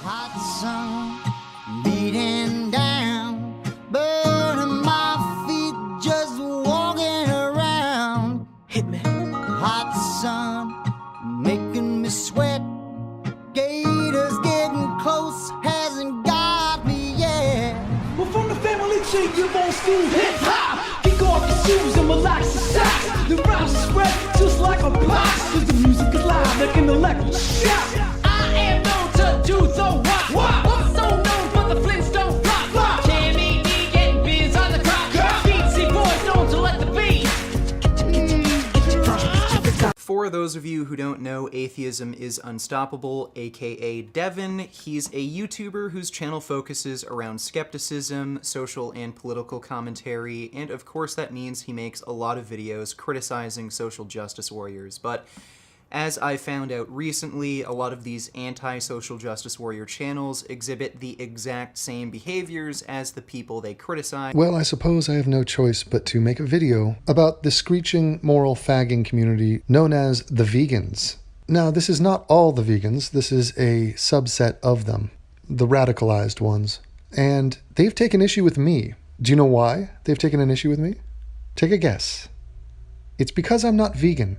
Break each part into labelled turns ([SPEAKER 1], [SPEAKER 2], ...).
[SPEAKER 1] Hot sun beating down, burning my feet just walking around.
[SPEAKER 2] Hit me.
[SPEAKER 1] Hot sun making me sweat. Gators getting close, hasn't got me yet.
[SPEAKER 2] Well, from the family tree, you won't see hip-hop. Kick off your shoes and relax your socks. The rhymes are spread just like a box. Cause the music is loud like an electric shock. I am known to do the wop. Also known for the Flintstone flop. Tammy D getting biz on the crop. Beatsy boys known to let the beat.
[SPEAKER 3] For those of you who don't know, Atheism is Unstoppable, aka Devin. He's a YouTuber whose channel focuses around skepticism, social and political commentary, and of course that means he makes a lot of videos criticizing social justice warriors. But as I found out recently, a lot of these anti-social justice warrior channels exhibit the exact same behaviors as the people they criticize.
[SPEAKER 4] Well, I suppose I have no choice but to make a video about the screeching, moral fagging community known as the vegans. Now, this is not all the vegans. This is a subset of them, the radicalized ones. And they've taken issue with me. Do you know why they've taken an issue with me? Take a guess. It's because I'm not vegan.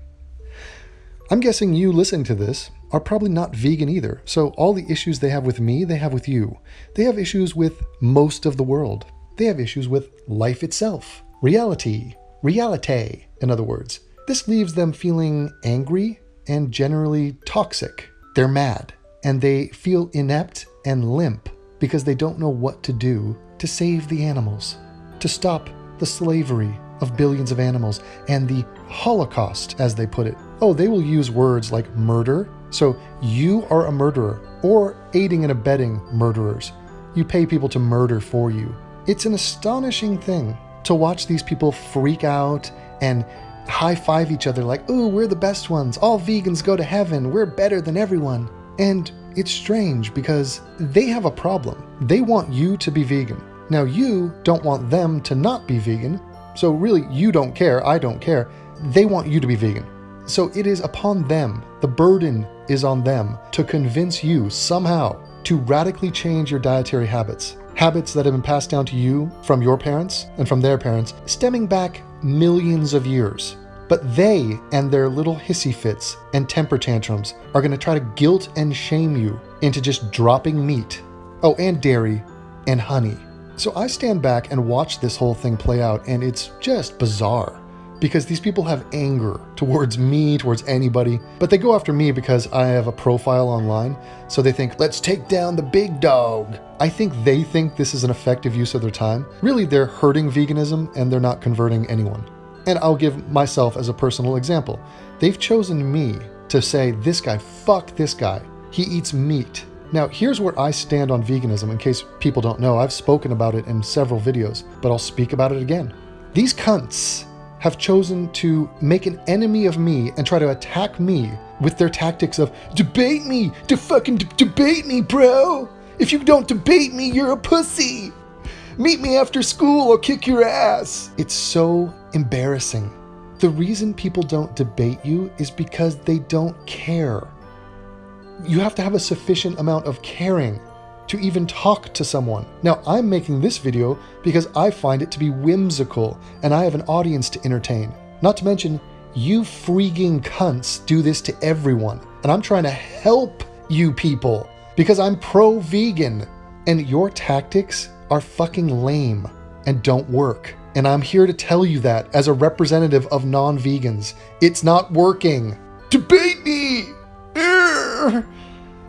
[SPEAKER 4] I'm guessing you listening to this are probably not vegan either, so all the issues they have with me, they have with you. They have issues with most of the world. They have issues with life itself. Reality, in other words. This leaves them feeling angry and generally toxic. They're mad, and they feel inept and limp because they don't know what to do to save the animals, to stop the slavery of billions of animals and the Holocaust, as they put it. Oh, they will use words like murder. So you are a murderer or aiding and abetting murderers. You pay people to murder for you. It's an astonishing thing to watch these people freak out and high-five each other like, ooh, we're the best ones. All vegans go to heaven. We're better than everyone. And it's strange because they have a problem. They want you to be vegan. Now you don't want them to not be vegan. So really, you don't care. I don't care. They want you to be vegan. So it is upon them, the burden is on them to convince you somehow to radically change your dietary habits. Habits that have been passed down to you from your parents and from their parents, stemming back millions of years. But they and their little hissy fits and temper tantrums are going to try to guilt and shame you into just dropping meat. Oh, and dairy and honey. So I stand back and watch this whole thing play out, and it's just bizarre. Because these people have anger towards me, towards anybody, but they go after me because I have a profile online, so they think, let's take down the big dog. I think they think this is an effective use of their time. Really, they're hurting veganism and they're not converting anyone. And I'll give myself as a personal example. They've chosen me to say, this guy, fuck this guy. He eats meat. Now, here's where I stand on veganism, in case people don't know. I've spoken about it in several videos, but I'll speak about it again. These cunts have chosen to make an enemy of me and try to attack me with their tactics of debate me, debate me, bro. If you don't debate me, you're a pussy. Meet me after school, I'll kick your ass. It's so embarrassing. The reason people don't debate you is because they don't care. You have to have a sufficient amount of caring to even talk to someone. Now, I'm making this video because I find it to be whimsical and I have an audience to entertain. Not to mention, you freaking cunts do this to everyone. And I'm trying to help you people because I'm pro-vegan. And your tactics are fucking lame and don't work. And I'm here to tell you that as a representative of non-vegans. It's not working. Debate me! Urgh!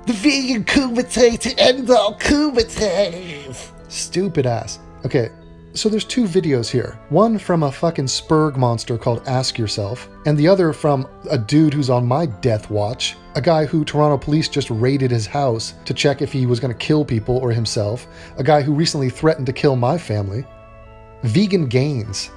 [SPEAKER 4] The vegan kumite to end all kumites. Stupid ass. Okay, so there's two videos here. One from a fucking Spurg monster called Ask Yourself, and the other from a dude who's on my death watch, a guy who Toronto police just raided his house to check if he was going to kill people or himself, a guy who recently threatened to kill my family. Vegan Gains,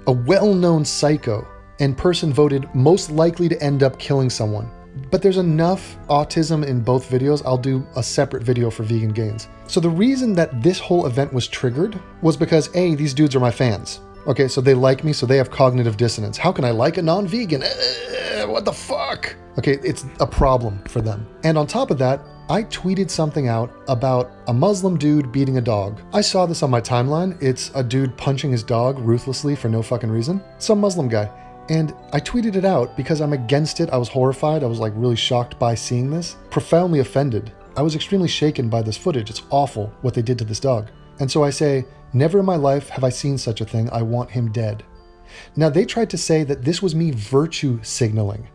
[SPEAKER 4] a well-known psycho and person voted most likely to end up killing someone. But there's enough autism in both videos, I'll do a separate video for Vegan Gains. So the reason that this whole event was triggered was because A, these dudes are my fans. Okay, so they like me, so they have cognitive dissonance. How can I like a non-vegan? What the fuck? Okay, it's a problem for them. And on top of that, I tweeted something out about a Muslim dude beating a dog. I saw this on my timeline. It's a dude punching his dog ruthlessly for no fucking reason. Some Muslim guy. And I tweeted it out because I'm against it. I was horrified. I was like really shocked by seeing this. Profoundly offended. I was extremely shaken by this footage. It's awful what they did to this dog. And so I say, never in my life have I seen such a thing. I want him dead. Now they tried to say that this was me virtue signaling.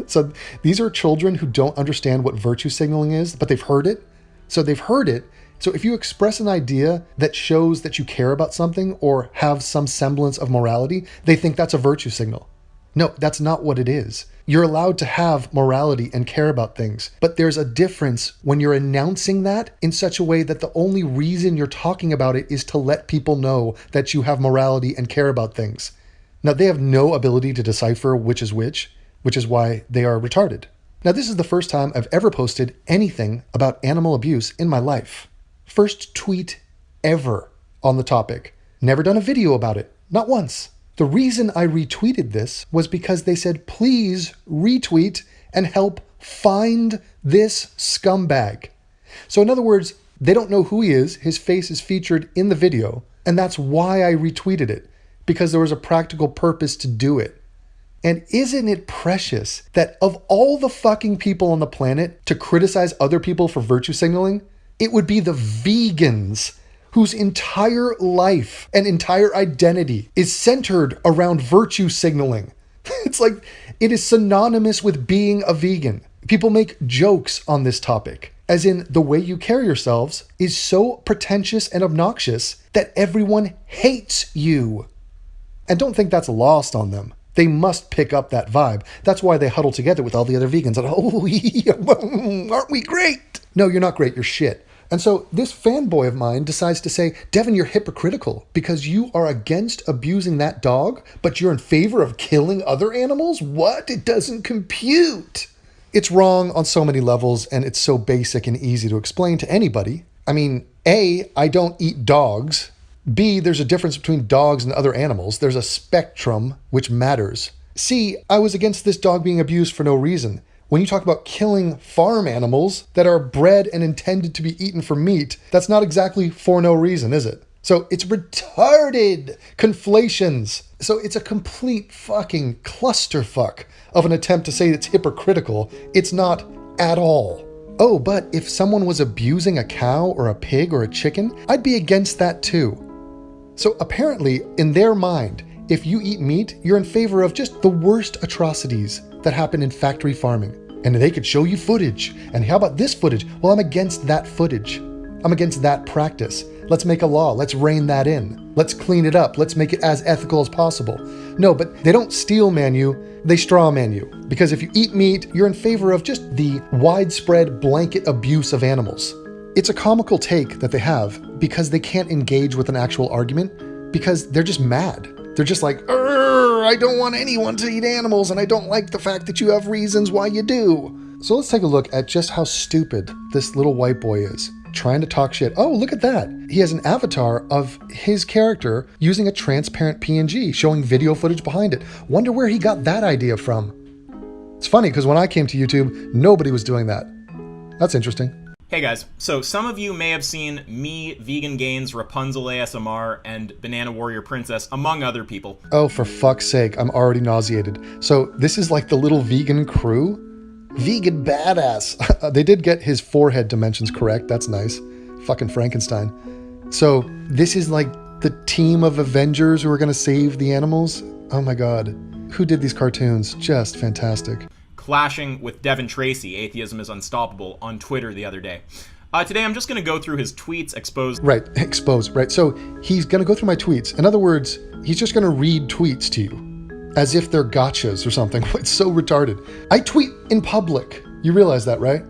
[SPEAKER 4] So these are children who don't understand what virtue signaling is, but they've heard it. So they've heard it. So if you express an idea that shows that you care about something or have some semblance of morality, they think that's a virtue signal. No, that's not what it is. You're allowed to have morality and care about things, but there's a difference when you're announcing that in such a way that the only reason you're talking about it is to let people know that you have morality and care about things. Now, they have no ability to decipher which is why they are retarded. Now, this is the first time I've ever posted anything about animal abuse in my life. First tweet ever on the topic. Never done a video about it. Not once. The reason I retweeted this was because they said, please retweet and help find this scumbag. So in other words, they don't know who he is. His face is featured in the video. And that's why I retweeted it, because there was a practical purpose to do it. And isn't it precious that of all the fucking people on the planet to criticize other people for virtue signaling, it would be the vegans whose entire life and entire identity is centered around virtue signaling. It's like it is synonymous with being a vegan. People make jokes on this topic, as in the way you carry yourselves is so pretentious and obnoxious that everyone hates you. And don't think that's lost on them. They must pick up that vibe. That's why they huddle together with all the other vegans and, oh, yeah, aren't we great? No, you're not great. You're shit. And so this fanboy of mine decides to say, Devin, you're hypocritical because you are against abusing that dog, but you're in favor of killing other animals? What? It doesn't compute. It's wrong on so many levels, and it's so basic and easy to explain to anybody. I mean, A, I don't eat dogs. B, there's a difference between dogs and other animals. There's a spectrum which matters. C, I was against this dog being abused for no reason. When you talk about killing farm animals that are bred and intended to be eaten for meat, that's not exactly for no reason, is it? So it's retarded conflations. So it's a complete fucking clusterfuck of an attempt to say it's hypocritical. It's not at all. Oh, but if someone was abusing a cow or a pig or a chicken, I'd be against that too. So apparently, in their mind, if you eat meat, you're in favor of just the worst atrocities that happen in factory farming. And they could show you footage. And how about this footage? Well, I'm against that footage. I'm against that practice. Let's make a law. Let's rein that in. Let's clean it up. Let's make it as ethical as possible. No, but they don't steel man you. They straw man you. Because if you eat meat, you're in favor of just the widespread blanket abuse of animals. It's a comical take that they have because they can't engage with an actual argument because they're just mad. They're just like, I don't want anyone to eat animals and I don't like the fact that you have reasons why you do. So let's take a look at just how stupid this little white boy is. Trying to talk shit. Oh, look at that. He has an avatar of his character using a transparent PNG, showing video footage behind it. Wonder where he got that idea from. It's funny because when I came to YouTube, nobody was doing that. That's interesting.
[SPEAKER 5] Hey guys, so some of you may have seen me, Vegan Gains, Rapunzel ASMR, and Banana Warrior Princess, among other people.
[SPEAKER 4] Oh, for fuck's sake, I'm already nauseated. So this is like the little vegan crew? Vegan badass. They did get his forehead dimensions correct. That's nice. Fucking Frankenstein. So this is like the team of Avengers who are going to save the animals? Oh my god. Who did these cartoons? Just fantastic.
[SPEAKER 5] Clashing with Devin Tracy, Atheism is Unstoppable, on Twitter the other day. Today I'm just going to go through his tweets, expose...
[SPEAKER 4] Right. So he's going to go through my tweets. In other words, he's just going to read tweets to you as if they're gotchas or something. It's so retarded. I tweet in public. You realize that, right?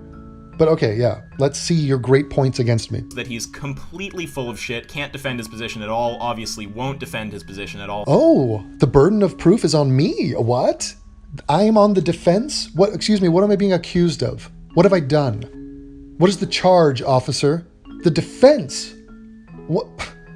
[SPEAKER 4] But okay, yeah. Let's see your great points against me.
[SPEAKER 5] That he's completely full of shit, can't defend his position at all, obviously won't defend his position at all.
[SPEAKER 4] Oh, the burden of proof is on me. What? I am on the defense? What? Excuse me, what am I being accused of? What have I done? What is the charge, officer? The defense? What?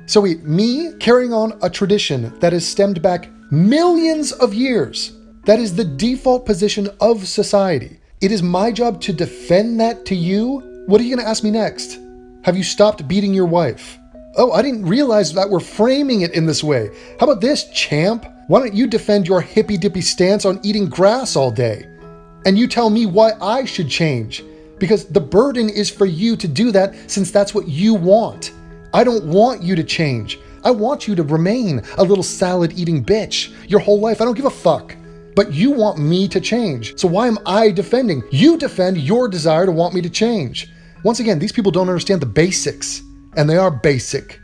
[SPEAKER 4] So wait, me carrying on a tradition that has stemmed back millions of years. That is the default position of society. It is my job to defend that to you? What are you going to ask me next? Have you stopped beating your wife? Oh, I didn't realize that we're framing it in this way. How about this, champ? Why don't you defend your hippy-dippy stance on eating grass all day? And you tell me why I should change. Because the burden is for you to do that since that's what you want. I don't want you to change. I want you to remain a little salad-eating bitch your whole life. I don't give a fuck. But you want me to change. So why am I defending? You defend your desire to want me to change. Once again, these people don't understand the basics. And they are basic.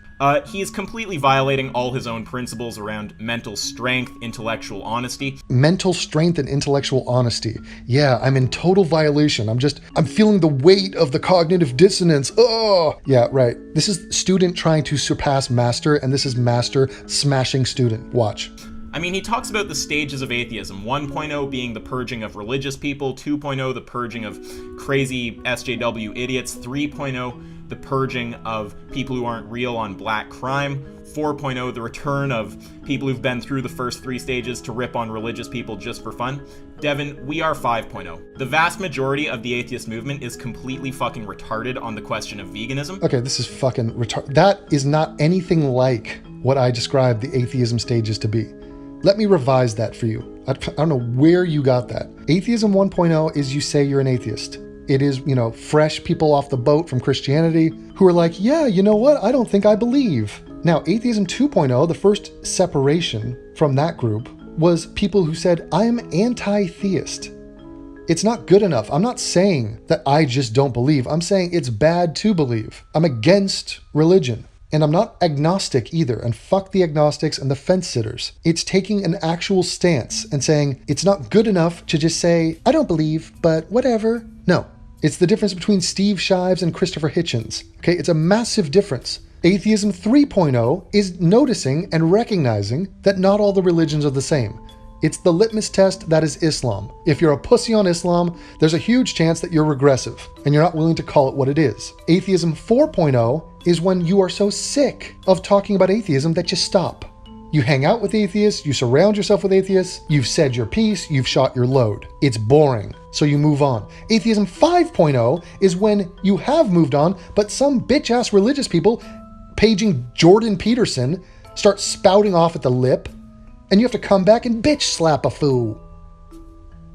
[SPEAKER 5] He's completely violating all his own principles around mental strength, intellectual honesty.
[SPEAKER 4] Mental strength and intellectual honesty. Yeah, I'm in total violation. I'm feeling the weight of the cognitive dissonance. Oh, yeah, right. This is student trying to surpass master, and this is master smashing student. Watch.
[SPEAKER 5] I mean, he talks about the stages of atheism. 1.0 being the purging of religious people, 2.0 the purging of crazy SJW idiots, 3.0 the purging of people who aren't real on black crime, 4.0 the return of people who've been through the first 3 stages to rip on religious people just for fun. Devin, we are 5.0. The vast majority of the atheist movement is completely fucking retarded on the question of veganism.
[SPEAKER 4] Okay, this is fucking retarded. That is not anything like what I described the atheism stages to be. Let me revise that for you. I don't know where you got that. Atheism 1.0 is you say you're an atheist. It is, fresh people off the boat from Christianity who are like, yeah, you know what? I don't think I believe. Now, Atheism 2.0, the first separation from that group, was people who said, I'm anti-theist. It's not good enough. I'm not saying that I just don't believe. I'm saying it's bad to believe. I'm against religion. And I'm not agnostic either, and fuck the agnostics and the fence sitters. It's taking an actual stance and saying it's not good enough to just say, I don't believe, but whatever. No, it's the difference between Steve Shives and Christopher Hitchens. Okay, it's a massive difference. Atheism 3.0 is noticing and recognizing that not all the religions are the same. It's the litmus test that is Islam. If you're a pussy on Islam, there's a huge chance that you're regressive and you're not willing to call it what it is. Atheism 4.0 is when you are so sick of talking about atheism that you stop. You hang out with atheists, you surround yourself with atheists, you've said your piece, you've shot your load. It's boring, so you move on. Atheism 5.0 is when you have moved on, but some bitch-ass religious people, paging Jordan Peterson, start spouting off at the lip, and you have to come back and bitch slap a fool.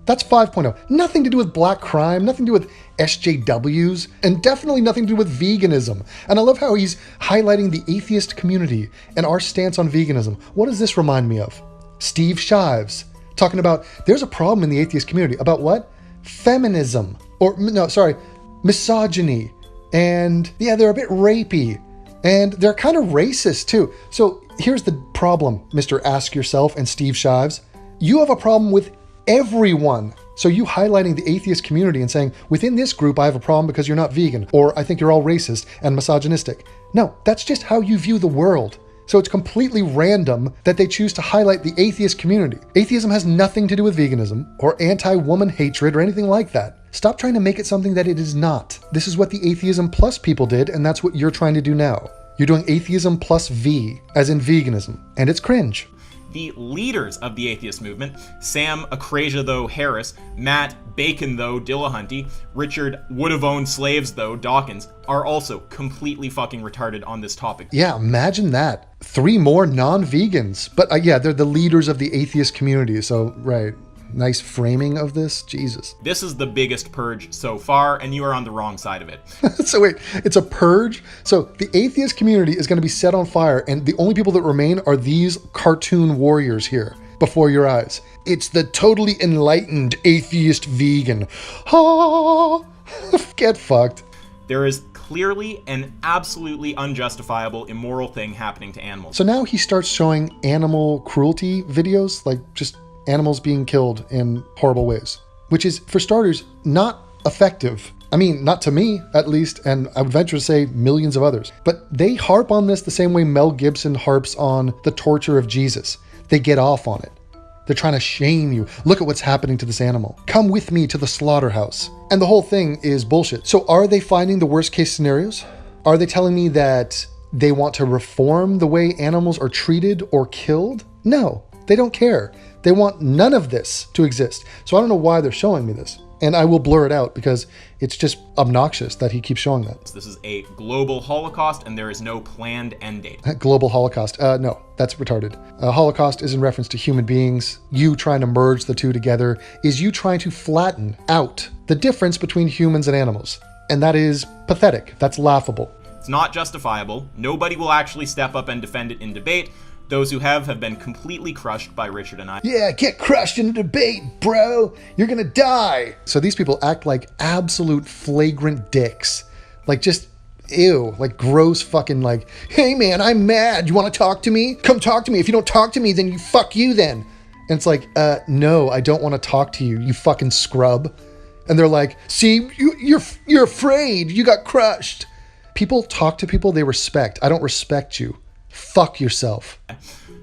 [SPEAKER 4] That's 5.0. Nothing to do with black crime, nothing to do with SJWs, and definitely nothing to do with veganism. And I love how he's highlighting the atheist community and our stance on veganism. What does this remind me of? Steve Shives talking about there's a problem in the atheist community. About what? Feminism. Misogyny. And yeah, they're a bit rapey. And they're kind of racist too. So here's the problem, Mr. Ask Yourself and Steve Shives. You have a problem with everyone. So you highlighting the atheist community and saying, within this group, I have a problem because you're not vegan, or I think you're all racist and misogynistic. No, that's just how you view the world. So it's completely random that they choose to highlight the atheist community. Atheism has nothing to do with veganism or anti-woman hatred or anything like that. Stop trying to make it something that it is not. This is what the Atheism Plus people did, and that's what you're trying to do now. You're doing Atheism plus V, as in veganism, and it's cringe.
[SPEAKER 5] The leaders of the atheist movement, Sam Acrasia though Harris, Matt Bacon though Dillahunty, Richard would have owned slaves though Dawkins, are also completely fucking retarded on this topic.
[SPEAKER 4] Yeah, imagine that. 3 more non-vegans. But yeah, they're the leaders of the atheist community, so right. Nice framing of this. Jesus.
[SPEAKER 5] This is the biggest purge so far, and you are on the wrong side of it.
[SPEAKER 4] So wait, it's a purge? So the atheist community is going to be set on fire, and the only people that remain are these cartoon warriors here before your eyes. It's the totally enlightened atheist vegan. Ha! Get fucked.
[SPEAKER 5] There is clearly an absolutely unjustifiable immoral thing happening to animals.
[SPEAKER 4] So now he starts showing animal cruelty videos, like just animals being killed in horrible ways, which is, for starters, not effective. I mean, not to me, at least, and I would venture to say millions of others. But they harp on this the same way Mel Gibson harps on the torture of Jesus. They get off on it. They're trying to shame you. Look at what's happening to this animal. Come with me to the slaughterhouse. And the whole thing is bullshit. So are they finding the worst case scenarios? Are they telling me that they want to reform the way animals are treated or killed? No, they don't care. They want none of this to exist. So I don't know why they're showing me this. And I will blur it out because it's just obnoxious that he keeps showing that.
[SPEAKER 5] This is a global holocaust and there is no planned end date.
[SPEAKER 4] Global Holocaust. No, that's retarded. Holocaust is in reference to human beings. You trying to merge the two together is you trying to flatten out the difference between humans and animals. And that is pathetic. That's laughable.
[SPEAKER 5] It's not justifiable. Nobody will actually step up and defend it in debate. Those who have been completely crushed by Richard and I.
[SPEAKER 4] Yeah, get crushed in a debate, bro. You're gonna die. So these people act like absolute flagrant dicks. Like just, ew, like gross fucking like, hey man, I'm mad. You wanna talk to me? Come talk to me. If you don't talk to me, then you fuck you then. And it's like, no, I don't wanna talk to you, you fucking scrub. And they're like, see, you're afraid. You got crushed. People talk to people they respect. I don't respect you. Fuck yourself.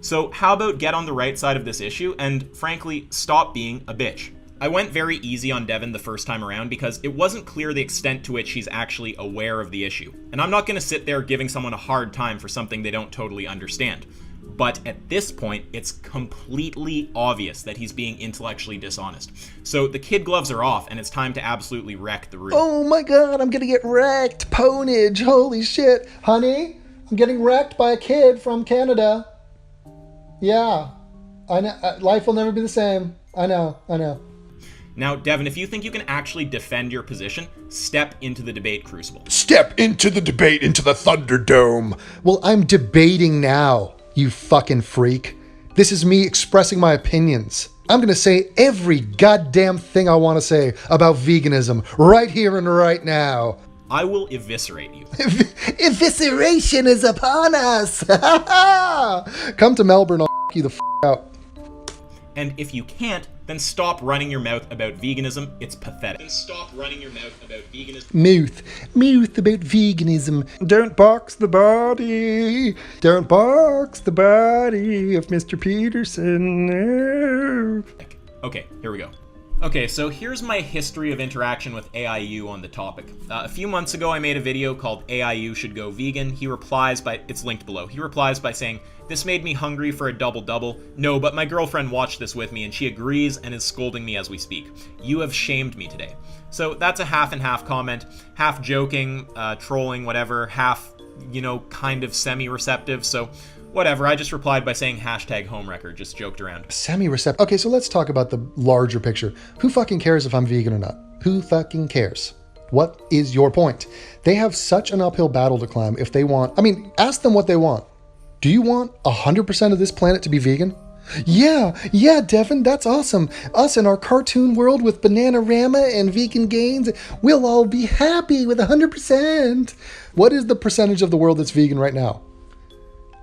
[SPEAKER 5] So how about get on the right side of this issue and, frankly, stop being a bitch? I went very easy on Devin the first time around because it wasn't clear the extent to which he's actually aware of the issue. And I'm not going to sit there giving someone a hard time for something they don't totally understand. But at this point, it's completely obvious that he's being intellectually dishonest. So the kid gloves are off, and it's time to absolutely wreck the room.
[SPEAKER 4] Oh my god, I'm gonna get wrecked. Ponage, holy shit. Honey, I'm getting wrecked by a kid from Canada. Yeah, I know. Life will never be the same. I know.
[SPEAKER 5] Now, Devin, if you think you can actually defend your position, step into the debate crucible.
[SPEAKER 4] Step into the debate, into the Thunderdome. Well, I'm debating now, you fucking freak. This is me expressing my opinions. I'm gonna say every goddamn thing I want to say about veganism right here and right now.
[SPEAKER 5] I will eviscerate you.
[SPEAKER 4] Evisceration is upon us. Come to Melbourne, I'll you the out.
[SPEAKER 5] And if you can't, then stop running your mouth about veganism. It's pathetic. Then stop running your mouth about veganism.
[SPEAKER 4] Mouth about veganism. Don't box the body. Don't box the body of Mr. Peterson. No.
[SPEAKER 5] Okay, here we go. Okay, so here's my history of interaction with AIU on the topic. A few months ago, I made a video called AIU Should Go Vegan. He replies by, it's linked below. He replies by saying, "This made me hungry for a double-double. No, but my girlfriend watched this with me and she agrees and is scolding me as we speak. You have shamed me today." So that's a half and half comment, half joking, trolling, whatever, half, kind of semi-receptive. So whatever, I just replied by saying #homewrecker, just joked around.
[SPEAKER 4] Semi-receptive. Okay, so let's talk about the larger picture. Who fucking cares if I'm vegan or not? Who fucking cares? What is your point? They have such an uphill battle to climb if they want. Ask them what they want. Do you want 100% of this planet to be vegan? Yeah, Devin, that's awesome. Us in our cartoon world with Bananarama and vegan gains, we'll all be happy with 100%. What is the percentage of the world that's vegan right now?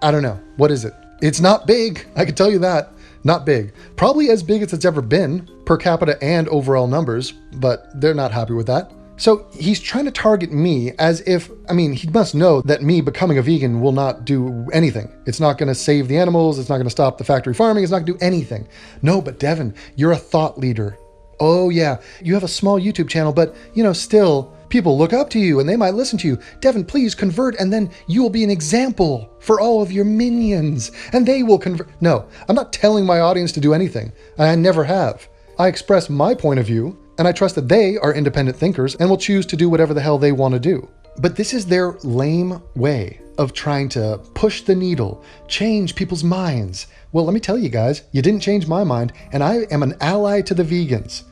[SPEAKER 4] I don't know. What is it? It's not big. I can tell you that. Not big. Probably as big as it's ever been, per capita and overall numbers, but they're not happy with that. So he's trying to target me as if, he must know that me becoming a vegan will not do anything. It's not going to save the animals. It's not going to stop the factory farming. It's not going to do anything. No, but Devin, you're a thought leader. Oh yeah, you have a small YouTube channel, but still, people look up to you and they might listen to you. Devin, please convert and then you will be an example for all of your minions and they will convert. No, I'm not telling my audience to do anything. I never have. I express my point of view and I trust that they are independent thinkers and will choose to do whatever the hell they want to do. But this is their lame way of trying to push the needle, change people's minds. Well, let me tell you guys, you didn't change my mind and I am an ally to the vegans.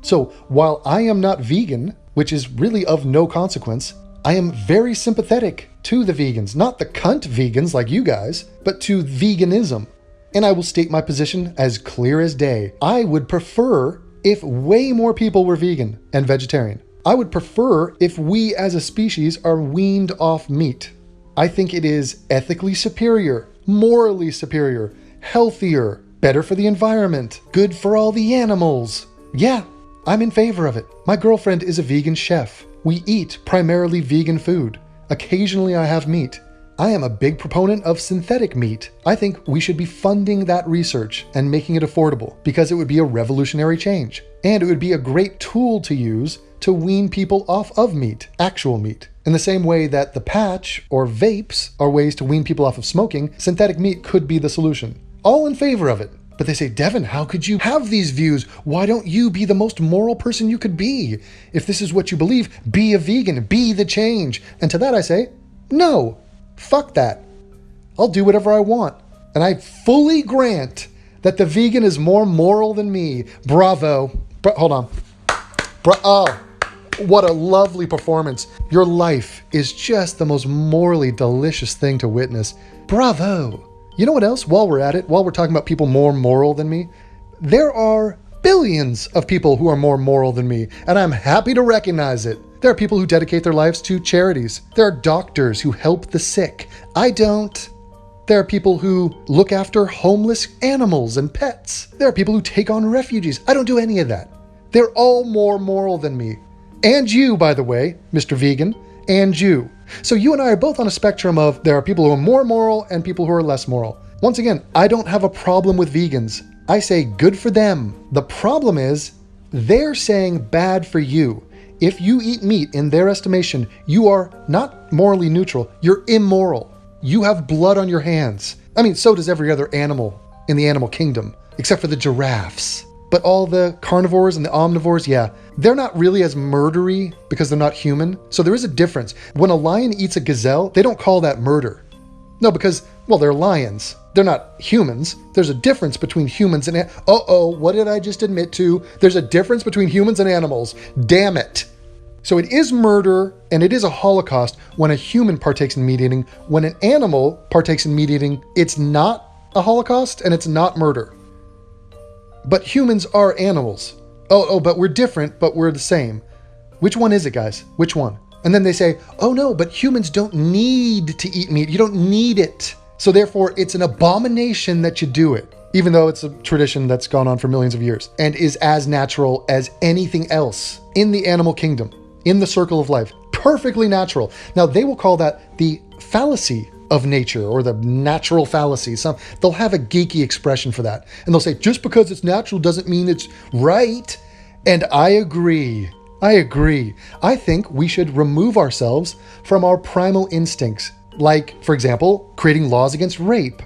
[SPEAKER 4] So while I am not vegan, which is really of no consequence, I am very sympathetic to the vegans, not the cunt vegans like you guys, but to veganism. And I will state my position as clear as day. I would prefer if way more people were vegan and vegetarian. I would prefer if we as a species are weaned off meat. I think it is ethically superior, morally superior, healthier, better for the environment, good for all the animals. Yeah, I'm in favor of it. My girlfriend is a vegan chef. We eat primarily vegan food. Occasionally I have meat. I am a big proponent of synthetic meat. I think we should be funding that research and making it affordable because it would be a revolutionary change. And it would be a great tool to use to wean people off of meat, actual meat. In the same way that the patch or vapes are ways to wean people off of smoking, synthetic meat could be the solution. All in favor of it. But they say, Devin, how could you have these views? Why don't you be the most moral person you could be? If this is what you believe, be a vegan, be the change. And to that I say, no, fuck that. I'll do whatever I want. And I fully grant that the vegan is more moral than me. Bravo. Hold on. Oh, what a lovely performance. Your life is just the most morally delicious thing to witness. Bravo. You know what else? While we're at it, while we're talking about people more moral than me, there are billions of people who are more moral than me, and I'm happy to recognize it. There are people who dedicate their lives to charities. There are doctors who help the sick. I don't. There are people who look after homeless animals and pets. There are people who take on refugees. I don't do any of that. They're all more moral than me. And you, by the way, Mr. Vegan, and you. So you and I are both on a spectrum of there are people who are more moral and people who are less moral. Once again, I don't have a problem with vegans. I say good for them. The problem is they're saying bad for you. If you eat meat, in their estimation, you are not morally neutral, you're immoral. You have blood on your hands. I mean, so does every other animal in the animal kingdom, except for the giraffes. But all the carnivores and the omnivores, yeah, they're not really as murdery because they're not human. So there is a difference. When a lion eats a gazelle, they don't call that murder. No, because, well, they're lions. They're not humans. There's a difference between humans and... what did I just admit to? There's a difference between humans and animals. Damn it. So it is murder and it is a holocaust when a human partakes in meat eating. When an animal partakes in meat eating, it's not a holocaust and it's not murder. But humans are animals. But we're different, but we're the same. Which one is it, guys? Which one? And then they say, oh no, but humans don't need to eat meat. You don't need it. So therefore, it's an abomination that you do it, even though it's a tradition that's gone on for millions of years and is as natural as anything else in the animal kingdom, in the circle of life. Perfectly natural. Now, they will call that the fallacy of nature or the natural fallacy. They'll have a geeky expression for that. And they'll say, just because it's natural doesn't mean it's right. And I agree. I think we should remove ourselves from our primal instincts. Like, for example, creating laws against rape.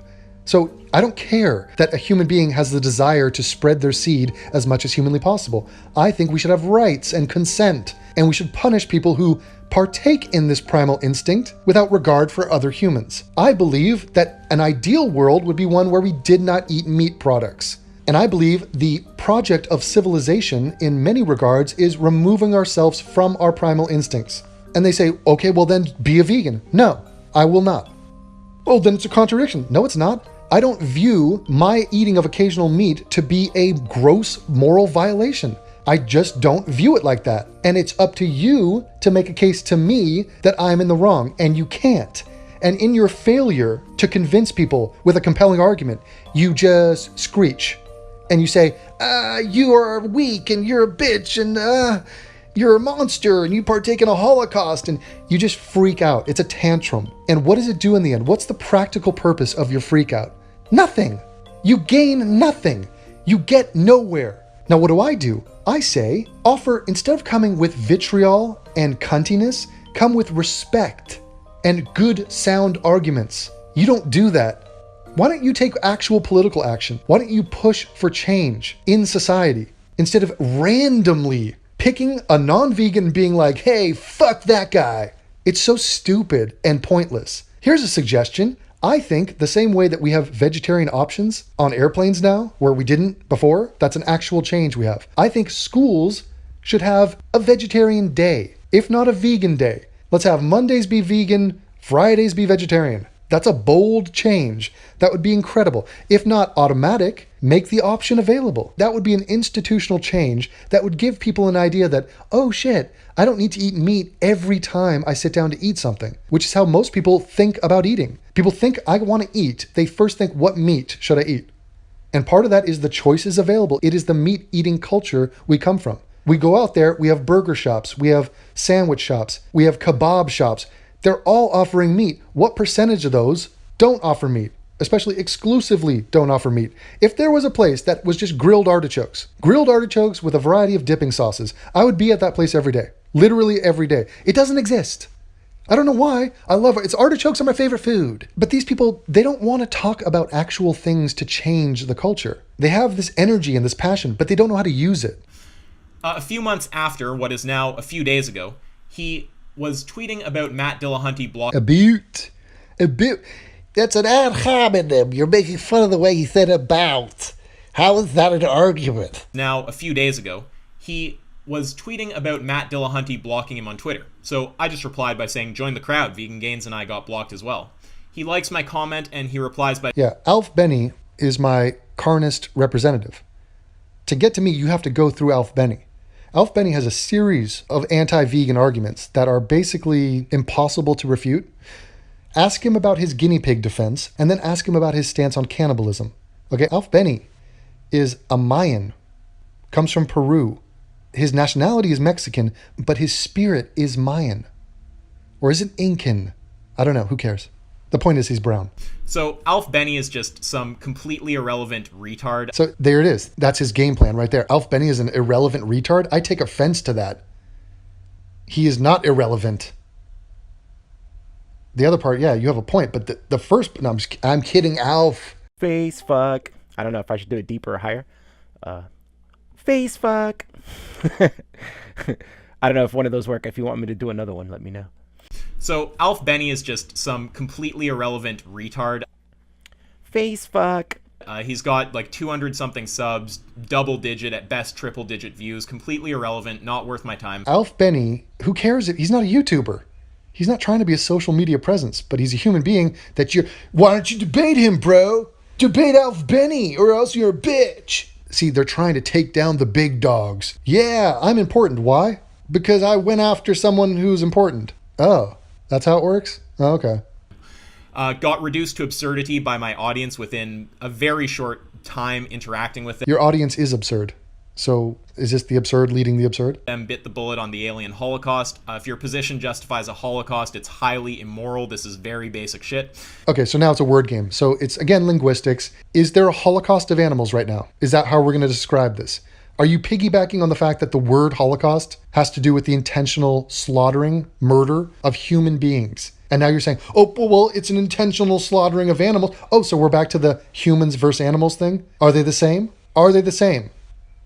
[SPEAKER 4] So I don't care that a human being has the desire to spread their seed as much as humanly possible. I think we should have rights and consent, and we should punish people who partake in this primal instinct without regard for other humans. I believe that an ideal world would be one where we did not eat meat products. And I believe the project of civilization, in many regards, is removing ourselves from our primal instincts. And they say, okay, well then be a vegan. No, I will not. Oh, then it's a contradiction. No, it's not. I don't view my eating of occasional meat to be a gross moral violation. I just don't view it like that. And it's up to you to make a case to me that I'm in the wrong, and you can't. And in your failure to convince people with a compelling argument, you just screech. And you say, you are weak, and you're a bitch, and you're a monster, and you partake in a holocaust, and you just freak out. It's a tantrum. And what does it do in the end? What's the practical purpose of your freak out? Nothing. You gain nothing. You get nowhere. Now, what do? I say, instead of coming with vitriol and cuntiness, come with respect and good, sound arguments. You don't do that. Why don't you take actual political action? Why don't you push for change in society instead of randomly picking a non-vegan being like, hey, fuck that guy? It's so stupid and pointless. Here's a suggestion. I think the same way that we have vegetarian options on airplanes now, where we didn't before, that's an actual change we have. I think schools should have a vegetarian day, if not a vegan day. Let's have Mondays be vegan, Fridays be vegetarian. That's a bold change. That would be incredible. If not automatic, make the option available. That would be an institutional change that would give people an idea that, oh shit, I don't need to eat meat every time I sit down to eat something, which is how most people think about eating. People think I want to eat. They first think, what meat should I eat? And part of that is the choices available. It is the meat eating culture we come from. We go out there, we have burger shops, we have sandwich shops, we have kebab shops. They're all offering meat. What percentage of those don't offer meat? Especially exclusively don't offer meat. If there was a place that was just grilled artichokes with a variety of dipping sauces, I would be at that place every day. Literally every day. It doesn't exist. I don't know why. I love it. It's artichokes are my favorite food. But these people, they don't want to talk about actual things to change the culture. They have this energy and this passion, but they don't know how to use it.
[SPEAKER 5] A few months after, what is now a few days ago, he was tweeting about Matt Dillahunty blocking...
[SPEAKER 6] About. That's an ad hominem. You're making fun of the way he said about. How is that an argument?
[SPEAKER 5] Now, a few days ago, he was tweeting about Matt Dillahunty blocking him on Twitter. So I just replied by saying, join the crowd, Vegan Gains and I got blocked as well. He likes my comment and he replies by...
[SPEAKER 4] Yeah, Alf Benny is my carnist representative. To get to me, you have to go through Alf Benny. Alf Benny has a series of anti-vegan arguments that are basically impossible to refute. Ask him about his guinea pig defense, and then ask him about his stance on cannibalism. Okay, Alf Benny is a Mayan, comes from Peru. His nationality is Mexican, but his spirit is Mayan. Or is it Incan? I don't know, who cares? The point is he's brown.
[SPEAKER 5] So Alf Benny is just some completely irrelevant retard.
[SPEAKER 4] So there it is. That's his game plan right there. Alf Benny is an irrelevant retard. I take offense to that. He is not irrelevant. The other part, yeah, you have a point. But the first, no, I'm kidding, Alf.
[SPEAKER 7] Face fuck. I don't know if I should do it deeper or higher. Face fuck. I don't know if one of those work. If you want me to do another one, let me know.
[SPEAKER 5] So Alf Benny is just some completely irrelevant retard.
[SPEAKER 7] Face fuck.
[SPEAKER 5] He's got like 200 something subs, double digit, at best triple digit views, completely irrelevant, not worth my time.
[SPEAKER 4] Alf Benny, who cares? He's not a YouTuber. He's not trying to be a social media presence, but he's a human being that why don't you debate him, bro? Debate Alf Benny or else you're a bitch. See, they're trying to take down the big dogs. Yeah, I'm important. Why? Because I went after someone who's important. Oh, that's how it works? Oh, okay.
[SPEAKER 5] Got reduced to absurdity by my audience within a very short time interacting with them.
[SPEAKER 4] Your audience is absurd. So is this the absurd leading the absurd?
[SPEAKER 5] Bit the bullet on the alien Holocaust. If your position justifies a Holocaust, it's highly immoral. This is very basic shit.
[SPEAKER 4] Okay, so now it's a word game. So it's, again, linguistics. Is there a Holocaust of animals right now? Is that how we're going to describe this? Are you piggybacking on the fact that the word Holocaust has to do with the intentional slaughtering, murder of human beings? And now you're saying, oh, well, it's an intentional slaughtering of animals. Oh, so we're back to the humans versus animals thing? Are they the same? Are they the same?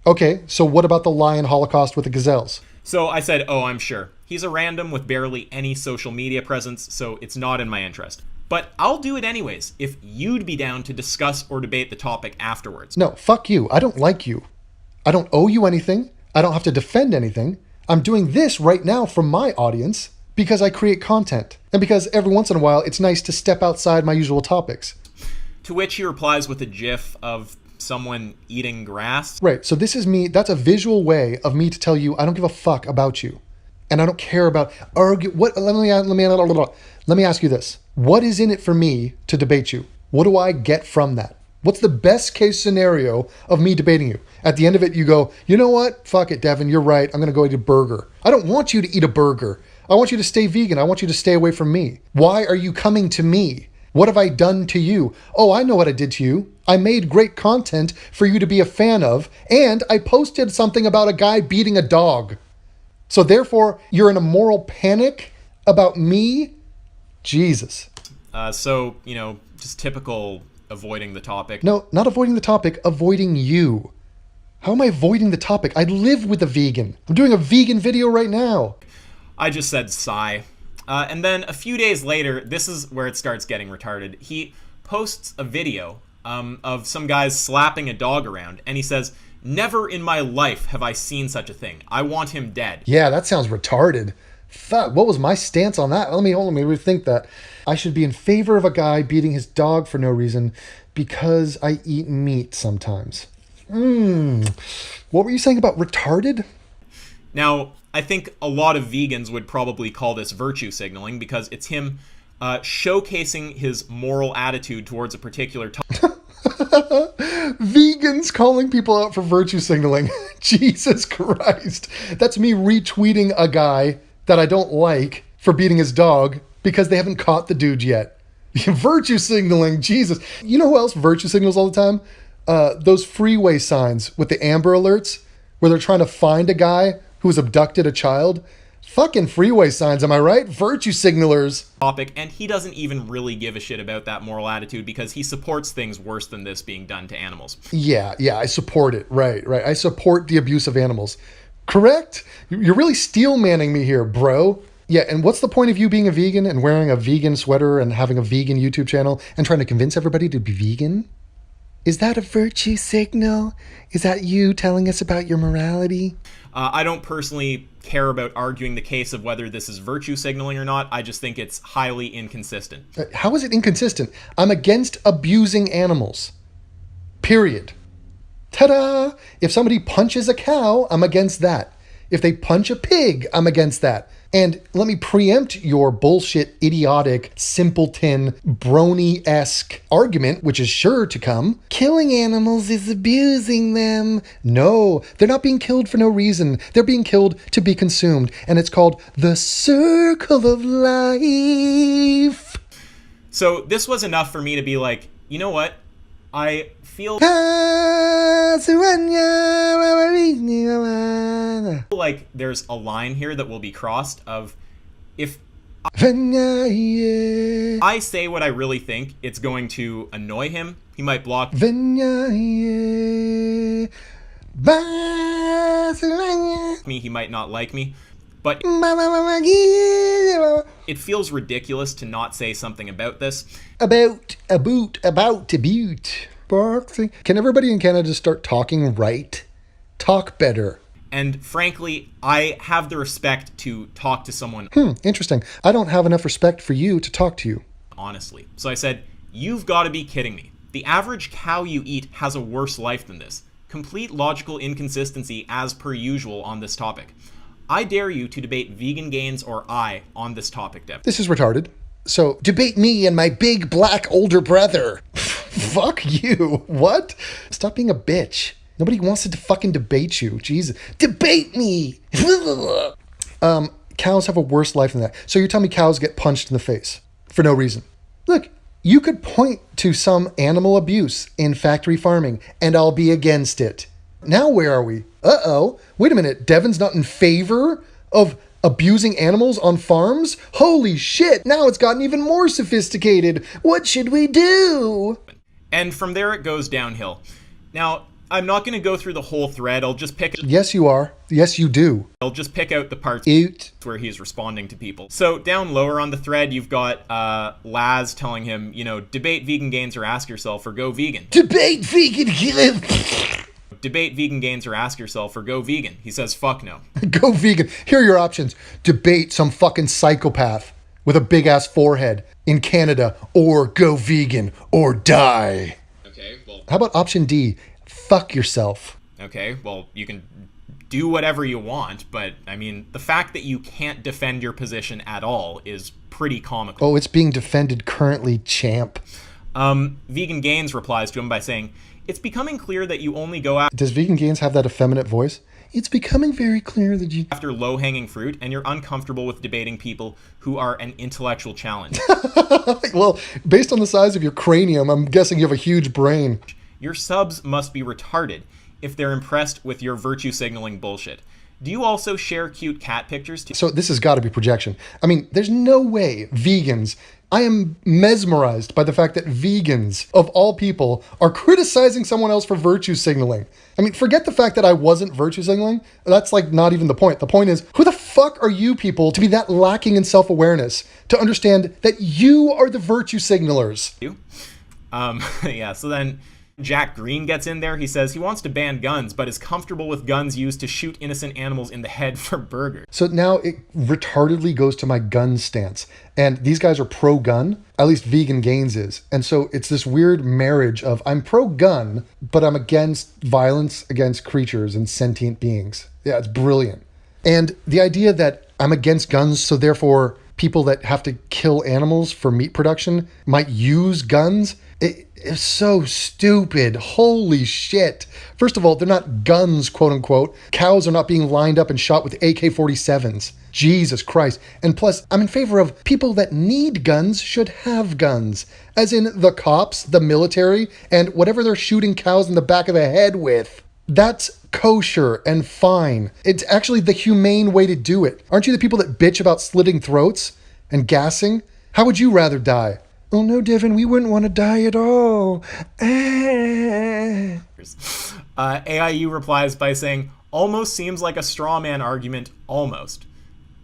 [SPEAKER 4] Okay, so what about the lion Holocaust with the gazelles?
[SPEAKER 5] So I said, oh, I'm sure. He's a random with barely any social media presence, so it's not in my interest. But I'll do it anyways, if you'd be down to discuss or debate the topic afterwards.
[SPEAKER 4] No, fuck you. I don't like you. I don't owe you anything. I don't have to defend anything. I'm doing this right now from my audience because I create content. And because every once in a while, it's nice to step outside my usual topics.
[SPEAKER 5] To which he replies with a gif of someone eating grass.
[SPEAKER 4] Right, so this is me. That's a visual way of me to tell you I don't give a fuck about you. And I don't care about argue. Let me ask you this. What is in it for me to debate you? What do I get from that? What's the best case scenario of me debating you? At the end of it, you go, you know what? Fuck it, Devin, you're right. I'm going to go eat a burger. I don't want you to eat a burger. I want you to stay vegan. I want you to stay away from me. Why are you coming to me? What have I done to you? Oh, I know what I did to you. I made great content for you to be a fan of, and I posted something about a guy beating a dog. So therefore, you're in a moral panic about me? Jesus.
[SPEAKER 5] So, just typical avoiding the topic.
[SPEAKER 4] No, not avoiding the topic, avoiding you. How am I avoiding the topic? I live with a vegan. I'm doing a vegan video right now.
[SPEAKER 5] I just said sigh. And then a few days later, this is where it starts getting retarded. He posts a video of some guys slapping a dog around, and he says, "Never in my life have I seen such a thing. I want him dead."
[SPEAKER 4] Yeah, that sounds retarded. Fuck, what was my stance on that? Let me rethink that. I should be in favor of a guy beating his dog for no reason because I eat meat sometimes. What were you saying about retarded?
[SPEAKER 5] Now, I think a lot of vegans would probably call this virtue signaling because it's him showcasing his moral attitude towards a particular topic.
[SPEAKER 4] Vegans calling people out for virtue signaling. Jesus Christ. That's me retweeting a guy that I don't like for beating his dog because they haven't caught the dude yet. Virtue signaling, Jesus. You know who else virtue signals all the time? Those freeway signs with the Amber Alerts where they're trying to find a guy who's abducted a child. Fucking freeway signs, am I right? Virtue signalers.
[SPEAKER 5] Topic, and he doesn't even really give a shit about that moral attitude because he supports things worse than this being done to animals.
[SPEAKER 4] Yeah, I support it. Right. I support the abuse of animals. Correct? You're really steel manning me here, bro. Yeah, and what's the point of you being a vegan and wearing a vegan sweater and having a vegan YouTube channel and trying to convince everybody to be vegan? Is that a virtue signal? Is that you telling us about your morality?
[SPEAKER 5] I don't personally care about arguing the case of whether this is virtue signaling or not. I just think it's highly inconsistent.
[SPEAKER 4] How is it inconsistent? I'm against abusing animals. Period. Ta-da! If somebody punches a cow, I'm against that. If they punch a pig, I'm against that. And let me preempt your bullshit, idiotic, simpleton, brony-esque argument, which is sure to come. Killing animals is abusing them. No, they're not being killed for no reason. They're being killed to be consumed. And it's called the circle of life.
[SPEAKER 5] So this was enough for me to be like, you know what? I feel like there's a line here that will be crossed of if I say what I really think, it's going to annoy him. He might block me. He might not like me. But it feels ridiculous to not say something about this.
[SPEAKER 4] About. Boxing. Can everybody in Canada start talking right? Talk better.
[SPEAKER 5] And frankly, I have the respect to talk to someone.
[SPEAKER 4] Interesting. I don't have enough respect for you to talk to you.
[SPEAKER 5] Honestly. So I said, you've got to be kidding me. The average cow you eat has a worse life than this. Complete logical inconsistency as per usual on this topic. I dare you to debate vegan gains or I on this topic, Dev.
[SPEAKER 4] This is retarded. So, debate me and my big black older brother. Fuck you. What? Stop being a bitch. Nobody wants to fucking debate you. Jesus. Debate me! Cows have a worse life than that. So you're telling me cows get punched in the face for no reason. Look, you could point to some animal abuse in factory farming, and I'll be against it. Now where are we? Uh-oh. Wait a minute. Devin's not in favor of abusing animals on farms? Holy shit. Now it's gotten even more sophisticated. What should we do?
[SPEAKER 5] And from there it goes downhill. Now, I'm not going to go through the whole thread. I'll just pick...
[SPEAKER 4] Yes, you are. Yes, you do.
[SPEAKER 5] I'll just pick out the parts
[SPEAKER 4] where
[SPEAKER 5] he's responding to people. So down lower on the thread, you've got Laz telling him, debate vegan gains or ask yourself or go vegan.
[SPEAKER 6] Debate vegan.
[SPEAKER 5] Debate vegan gains or ask yourself or go vegan. He says, fuck no.
[SPEAKER 4] Go vegan. Here are your options. Debate some fucking psychopath with a big ass forehead in Canada, or go vegan or die.
[SPEAKER 5] Okay, well...
[SPEAKER 4] How about option D? Fuck yourself.
[SPEAKER 5] Okay, well, you can do whatever you want, but, I mean, the fact that you can't defend your position at all is pretty comical.
[SPEAKER 4] Oh, it's being defended currently, champ.
[SPEAKER 5] Vegan Gains replies to him by saying, it's becoming clear that you only go
[SPEAKER 4] Does Vegan Gains have that effeminate voice? It's becoming very clear that you...
[SPEAKER 5] after low-hanging fruit, and you're uncomfortable with debating people who are an intellectual challenge.
[SPEAKER 4] Well, based on the size of your cranium, I'm guessing you have a huge brain.
[SPEAKER 5] Your subs must be retarded if they're impressed with your virtue signaling bullshit. Do you also share cute cat pictures?
[SPEAKER 4] So this has got to be projection. I mean, there's no way vegans... I am mesmerized by the fact that vegans, of all people, are criticizing someone else for virtue signaling. I mean, forget the fact that I wasn't virtue signaling. That's like not even the point. The point is, who the fuck are you people to be that lacking in self-awareness to understand that you are the virtue signalers?
[SPEAKER 5] Yeah, so then Jack Green gets in there. He says he wants to ban guns, but is comfortable with guns used to shoot innocent animals in the head for burgers.
[SPEAKER 4] So now it retardedly goes to my gun stance. And these guys are pro-gun, at least Vegan Gains is. And so it's this weird marriage of I'm pro-gun, but I'm against violence against creatures and sentient beings. Yeah, it's brilliant. And the idea that I'm against guns, so therefore people that have to kill animals for meat production might use guns, it's so stupid. Holy shit. First of all, they're not guns, quote unquote. Cows are not being lined up and shot with AK-47s. Jesus Christ. And plus, I'm in favor of people that need guns should have guns. As in the cops, the military, and whatever they're shooting cows in the back of the head with. That's kosher and fine. It's actually the humane way to do it. Aren't you the people that bitch about slitting throats and gassing? How would you rather die? Oh no, Devin, we wouldn't want to die at all.
[SPEAKER 5] AIU replies by saying, almost seems like a straw man argument, almost.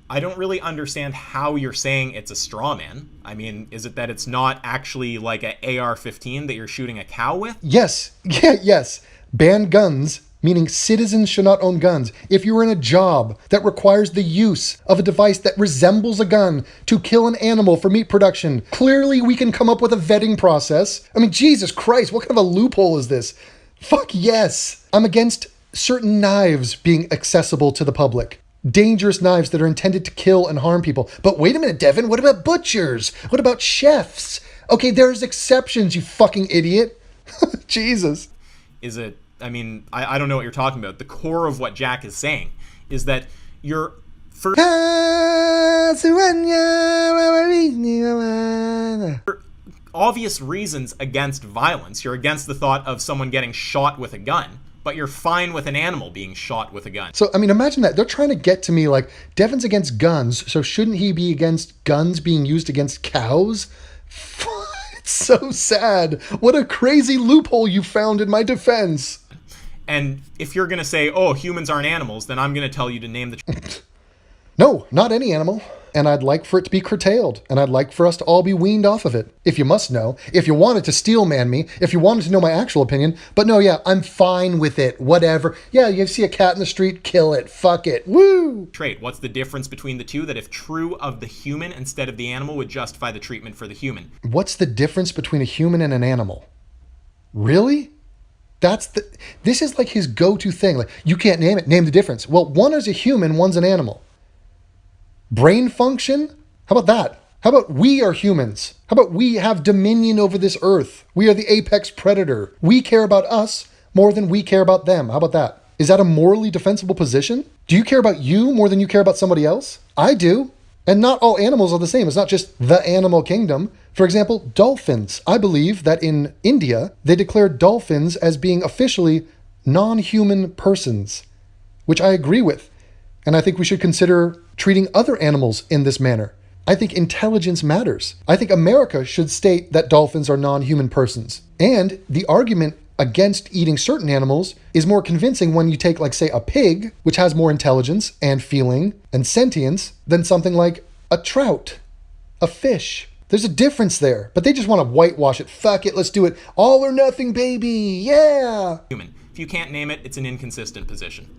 [SPEAKER 5] I don't really understand how you're saying it's a straw man. I mean, is it that it's not actually like an AR-15 that you're shooting a cow with?
[SPEAKER 4] Yes. Yeah, yes. Ban guns, meaning citizens should not own guns. If you're in a job that requires the use of a device that resembles a gun to kill an animal for meat production, clearly we can come up with a vetting process. I mean, Jesus Christ, what kind of a loophole is this? Fuck yes. I'm against certain knives being accessible to the public. Dangerous knives that are intended to kill and harm people. But wait a minute, Devin, what about butchers? What about chefs? Okay, there's exceptions, you fucking idiot. Jesus.
[SPEAKER 5] Is it, I mean, I don't know what you're talking about. The core of what Jack is saying is that you're for obvious reasons against violence. You're against the thought of someone getting shot with a gun, but you're fine with an animal being shot with a gun.
[SPEAKER 4] So, I mean, imagine that. They're trying to get to me like, Devin's against guns, so shouldn't he be against guns being used against cows? It's so sad. What a crazy loophole you found in my defense.
[SPEAKER 5] And if you're going to say, oh, humans aren't animals, then I'm going to tell you to name the...
[SPEAKER 4] No, not any animal. And I'd like for it to be curtailed. And I'd like for us to all be weaned off of it. If you must know. If you wanted to steel man me. If you wanted to know my actual opinion. But no, yeah, I'm fine with it. Whatever. Yeah, you see a cat in the street, kill it. Fuck it. Woo!
[SPEAKER 5] Trait. What's the difference between the two? That if true of the human instead of the animal would justify the treatment for the human.
[SPEAKER 4] What's the difference between a human and an animal? Really? This is like his go-to thing. Like, you can't name it. Name the difference. Well, one is a human, one's an animal. Brain function? How about that? How about we are humans? How about we have dominion over this earth? We are the apex predator. We care about us more than we care about them. How about that? Is that a morally defensible position? Do you care about you more than you care about somebody else? I do. And not all animals are the same. It's not just the animal kingdom. For example, dolphins. I believe that in India, they declared dolphins as being officially non-human persons, which I agree with. And I think we should consider treating other animals in this manner. I think intelligence matters. I think America should state that dolphins are non-human persons. And the argument against eating certain animals is more convincing when you take, like, say, a pig, which has more intelligence and feeling and sentience than something like a trout, a fish. There's a difference there, but they just want to whitewash it. Fuck it, let's do it. All or nothing, baby. Yeah.
[SPEAKER 5] Human. If you can't name it, it's an inconsistent position.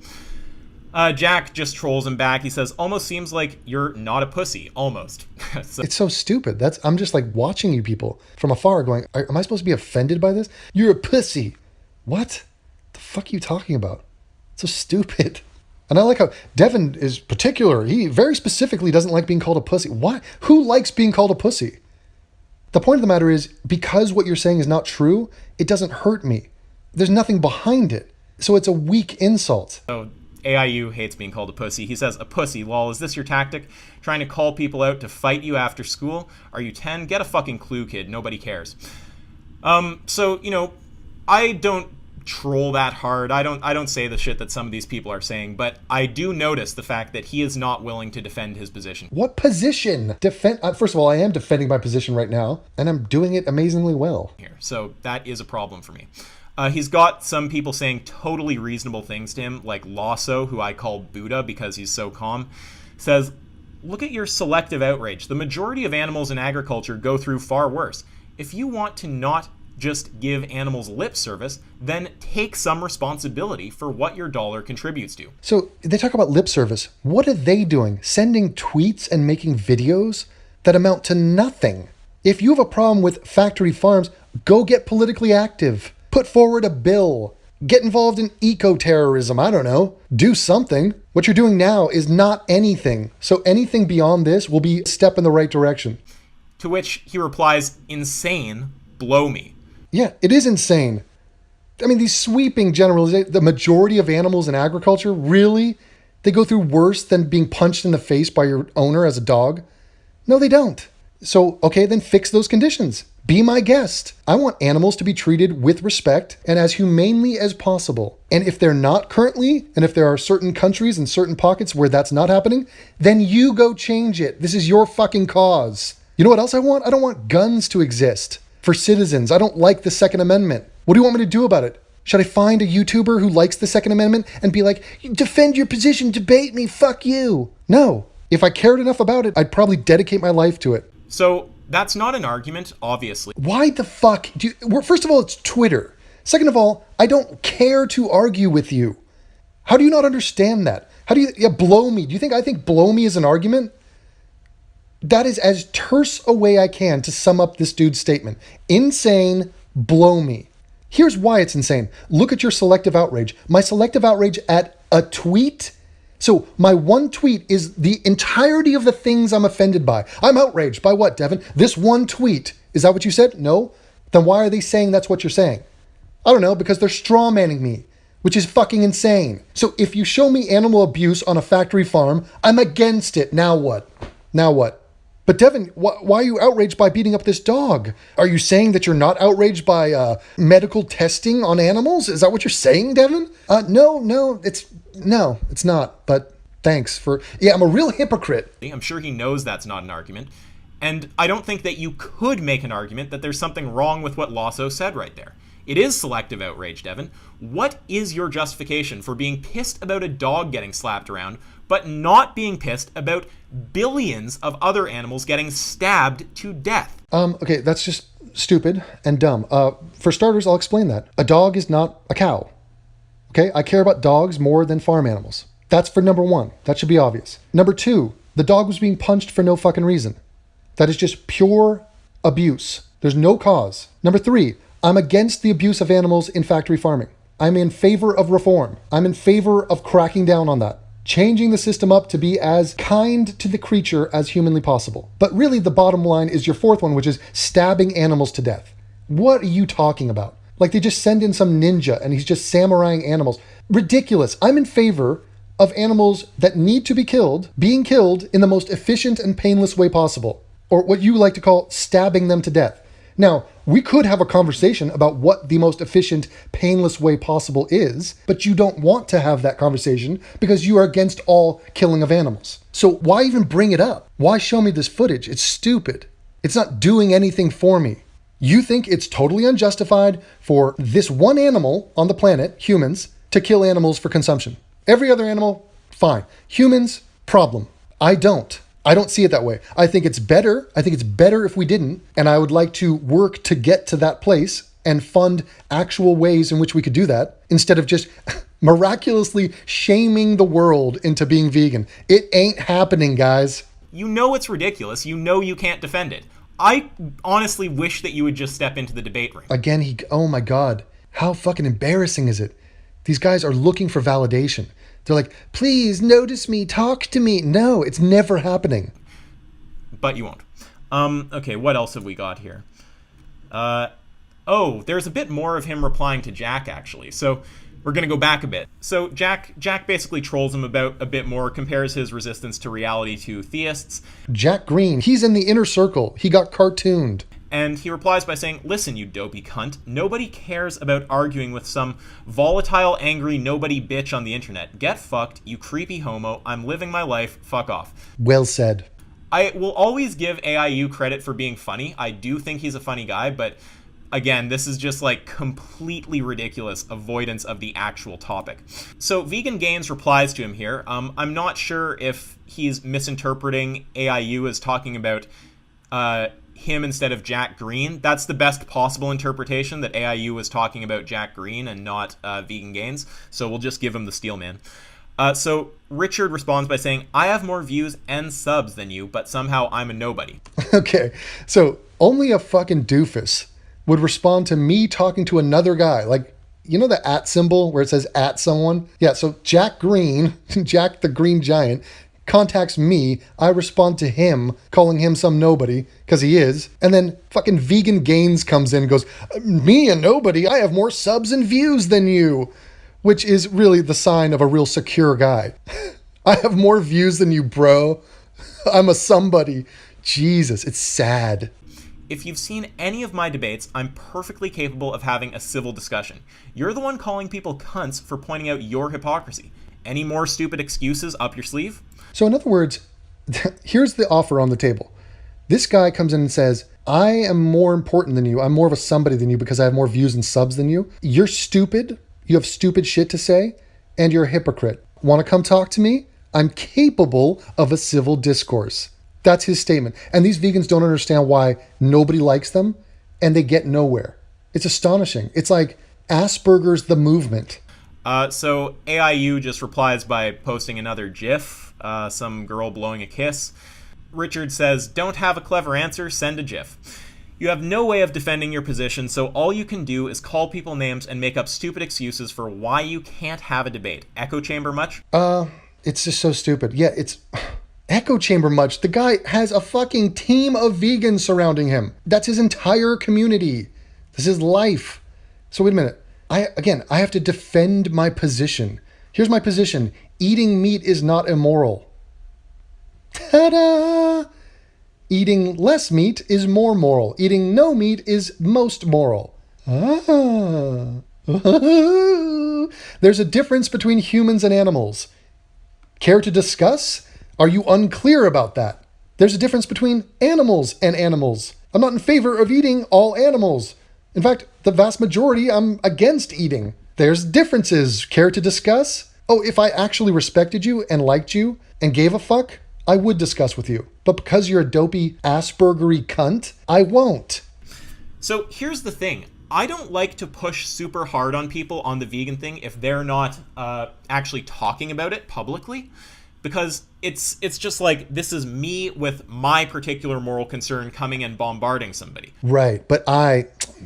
[SPEAKER 5] Jack just trolls him back. He says, almost seems like you're not a pussy. Almost. So,
[SPEAKER 4] it's so stupid. I'm just like watching you people from afar going, am I supposed to be offended by this? You're a pussy. What? The fuck are you talking about? It's so stupid. And I like how Devin is particular. He very specifically doesn't like being called a pussy. Why? Who likes being called a pussy? The point of the matter is, because what you're saying is not true, it doesn't hurt me. There's nothing behind it. So it's a weak insult.
[SPEAKER 5] So AIU hates being called a pussy. He says, a pussy, lol, is this your tactic? Trying to call people out to fight you after school? Are you 10? Get a fucking clue, kid. Nobody cares. So, you know, I don't troll that hard. I don't say the shit that some of these people are saying, but I do notice the fact that he is not willing to defend his position.
[SPEAKER 4] What position? First of all, I am defending my position right now, and I'm doing it amazingly well.
[SPEAKER 5] Here, so that is a problem for me. He's got some people saying totally reasonable things to him, like Lasso, who I call Buddha because he's so calm, says, look at your selective outrage. The majority of animals in agriculture go through far worse. If you want to not just give animals lip service, then take some responsibility for what your dollar contributes to.
[SPEAKER 4] So they talk about lip service. What are they doing? Sending tweets and making videos that amount to nothing. If you have a problem with factory farms, go get politically active. Put forward a bill. Get involved in eco-terrorism. I don't know. Do something. What you're doing now is not anything. So anything beyond this will be a step in the right direction.
[SPEAKER 5] To which he replies, insane, blow me.
[SPEAKER 4] Yeah, it is insane. I mean, these sweeping generalizations, the majority of animals in agriculture, really? They go through worse than being punched in the face by your owner as a dog? No, they don't. So, okay, then fix those conditions. Be my guest. I want animals to be treated with respect and as humanely as possible. And if they're not currently, and if there are certain countries and certain pockets where that's not happening, then you go change it. This is your fucking cause. You know what else I want? I don't want guns to exist for citizens. I don't like the Second Amendment. What do you want me to do about it? Should I find a YouTuber who likes the Second Amendment and be like, defend your position, debate me, fuck you? No. If I cared enough about it, I'd probably dedicate my life to it.
[SPEAKER 5] So that's not an argument, obviously.
[SPEAKER 4] Why the fuck do you... Well, first of all, it's Twitter. Second of all, I don't care to argue with you. How do you not understand that? How do you... Yeah, blow me. Do you think I think blow me is an argument? That is as terse a way I can to sum up this dude's statement. Insane, blow me. Here's why it's insane. Look at your selective outrage. My selective outrage at a tweet. So my one tweet is the entirety of the things I'm offended by. I'm outraged by what, Devin? This one tweet. Is that what you said? No? Then why are they saying that's what you're saying? I don't know, because they're straw manning me, which is fucking insane. So if you show me animal abuse on a factory farm, I'm against it. Now what? Now what? But Devin, why are you outraged by beating up this dog? Are you saying that you're not outraged by medical testing on animals? Is that what you're saying, Devin? No, it's not. But thanks for... Yeah, I'm a real hypocrite.
[SPEAKER 5] I'm sure he knows that's not an argument. And I don't think that you could make an argument that there's something wrong with what Lasso said right there. It is selective outrage, Devin. What is your justification for being pissed about a dog getting slapped around, but not being pissed about billions of other animals getting stabbed to death?
[SPEAKER 4] Okay, that's just stupid and dumb. For starters, I'll explain that. A dog is not a cow. Okay, I care about dogs more than farm animals. That's for number one. That should be obvious. Number two, the dog was being punched for no fucking reason. That is just pure abuse. There's no cause. Number three, I'm against the abuse of animals in factory farming. I'm in favor of reform. I'm in favor of cracking down on that. Changing the system up to be as kind to the creature as humanly possible. But really the bottom line is your fourth one, which is stabbing animals to death. What are you talking about? Like they just send in some ninja and he's just samuraiing animals. Ridiculous. I'm in favor of animals that need to be killed, being killed in the most efficient and painless way possible. Or what you like to call stabbing them to death. Now, we could have a conversation about what the most efficient, painless way possible is, but you don't want to have that conversation because you are against all killing of animals. So why even bring it up? Why show me this footage? It's stupid. It's not doing anything for me. You think it's totally unjustified for this one animal on the planet, humans, to kill animals for consumption. Every other animal, fine. Humans, problem. I don't see it that way. I think it's better. I think it's better if we didn't. And I would like to work to get to that place and fund actual ways in which we could do that instead of just miraculously shaming the world into being vegan. It ain't happening, guys.
[SPEAKER 5] You know it's ridiculous. You know you can't defend it. I honestly wish that you would just step into the debate ring.
[SPEAKER 4] Again, oh my God. How fucking embarrassing is it? These guys are looking for validation. They're like, please notice me, talk to me. No, it's never happening.
[SPEAKER 5] But you won't. Okay, what else have we got here? There's a bit more of him replying to Jack, actually. So we're going to go back a bit. So Jack basically trolls him about a bit more, compares his resistance to reality to theists.
[SPEAKER 4] Jack Green, he's in the inner circle. He got cartooned.
[SPEAKER 5] And he replies by saying, listen, you dopey cunt, nobody cares about arguing with some volatile, angry nobody bitch on the internet. Get fucked, you creepy homo. I'm living my life. Fuck off.
[SPEAKER 4] Well said.
[SPEAKER 5] I will always give AIU credit for being funny. I do think he's a funny guy, but again, this is just like completely ridiculous avoidance of the actual topic. So Vegan Gains replies to him here. I'm not sure if he's misinterpreting AIU as talking about him instead of Jack Green. That's the best possible interpretation, that AIU was talking about Jack Green and not Vegan Gains. So we'll just give him the steel man. So Richard responds by saying, I have more views and subs than you, but somehow I'm a nobody.
[SPEAKER 4] Okay, so only a fucking doofus would respond to me talking to another guy. Like, you know the @ symbol where it says @ someone? Yeah, so Jack Green, Jack the Green Giant, contacts me, I respond to him, calling him some nobody, because he is, and then fucking Vegan Gains comes in and goes, me a nobody? I have more subs and views than you, which is really the sign of a real secure guy. I have more views than you, bro. I'm a somebody. Jesus, it's sad.
[SPEAKER 5] If you've seen any of my debates, I'm perfectly capable of having a civil discussion. You're the one calling people cunts for pointing out your hypocrisy. Any more stupid excuses up your sleeve?
[SPEAKER 4] So in other words, here's the offer on the table. This guy comes in and says, I am more important than you. I'm more of a somebody than you because I have more views and subs than you. You're stupid. You have stupid shit to say. And you're a hypocrite. Want to come talk to me? I'm capable of a civil discourse. That's his statement. And these vegans don't understand why nobody likes them and they get nowhere. It's astonishing. It's like Asperger's the movement.
[SPEAKER 5] So AIU just replies by posting another GIF, some girl blowing a kiss. Richard says, don't have a clever answer, send a GIF. You have no way of defending your position, so all you can do is call people names and make up stupid excuses for why you can't have a debate. Echo chamber much?
[SPEAKER 4] It's just so stupid. Yeah, it's echo chamber much. The guy has a fucking team of vegans surrounding him. That's his entire community. This is life. So wait a minute. I have to defend my position. Here's my position. Eating meat is not immoral. Ta-da! Eating less meat is more moral. Eating no meat is most moral. Ah. There's a difference between humans and animals. Care to discuss? Are you unclear about that? There's a difference between animals and animals. I'm not in favor of eating all animals. In fact, the vast majority I'm against eating. There's differences. Care to discuss? Oh, if I actually respected you and liked you and gave a fuck, I would discuss with you. But because you're a dopey, Aspergery cunt, I won't.
[SPEAKER 5] So here's the thing. I don't like to push super hard on people on the vegan thing if they're not actually talking about it publicly, because it's just like, this is me with my particular moral concern coming and bombarding somebody.
[SPEAKER 4] Right, but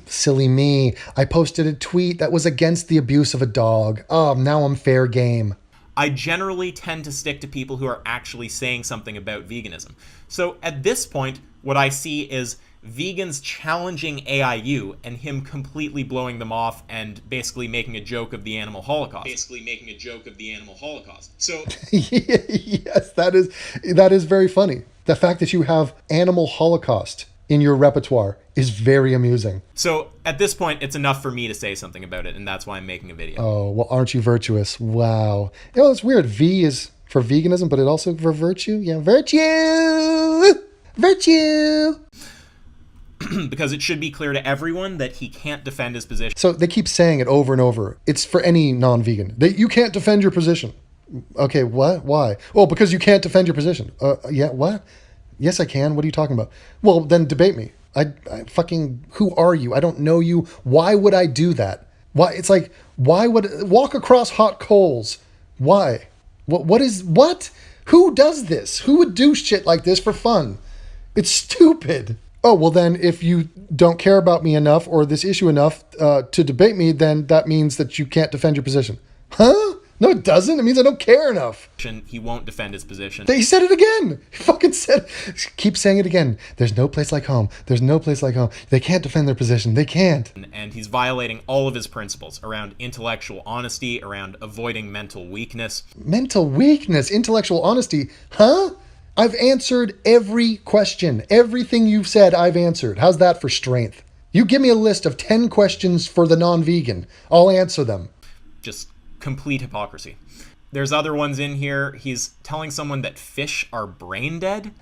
[SPEAKER 4] silly me, I posted a tweet that was against the abuse of a dog. Oh, now I'm fair game.
[SPEAKER 5] I generally tend to stick to people who are actually saying something about veganism. So at this point, what I see is vegans challenging AIU and him completely blowing them off and basically making a joke of the animal holocaust. So
[SPEAKER 4] Yes, that is very funny. The fact that you have animal holocaust in your repertoire is very amusing.
[SPEAKER 5] So at this point, it's enough for me to say something about it, and that's why I'm making a video.
[SPEAKER 4] Oh, well, aren't you virtuous? Wow. You know, it's weird. V is for veganism, but it also for virtue. Yeah, virtue! Virtue!
[SPEAKER 5] Because it should be clear to everyone that he can't defend his position.
[SPEAKER 4] So they keep saying it over and over. It's for any non-vegan. You can't defend your position. Okay, what? Why? Oh, because you can't defend your position. Yeah, what? Yes, I can. What are you talking about? Well, then debate me. I fucking, who are you? I don't know you. Why would I do that? Why? It's like, why would, walk across hot coals? Why? What? Who does this? Who would do shit like this for fun? It's stupid. Oh, well then, if you don't care about me enough or this issue enough to debate me, then that means that you can't defend your position. Huh? No, it doesn't. It means I don't care enough.
[SPEAKER 5] He won't defend his position.
[SPEAKER 4] He said it again. He fucking said, keep saying it again. There's no place like home. There's no place like home. They can't defend their position. They can't.
[SPEAKER 5] And he's violating all of his principles around intellectual honesty, around avoiding mental weakness.
[SPEAKER 4] Mental weakness, intellectual honesty. Huh? I've answered every question. Everything you've said, I've answered. How's that for strength? You give me a list of 10 questions for the non-vegan. I'll answer them.
[SPEAKER 5] Just complete hypocrisy. There's other ones in here. He's telling someone that fish are brain dead.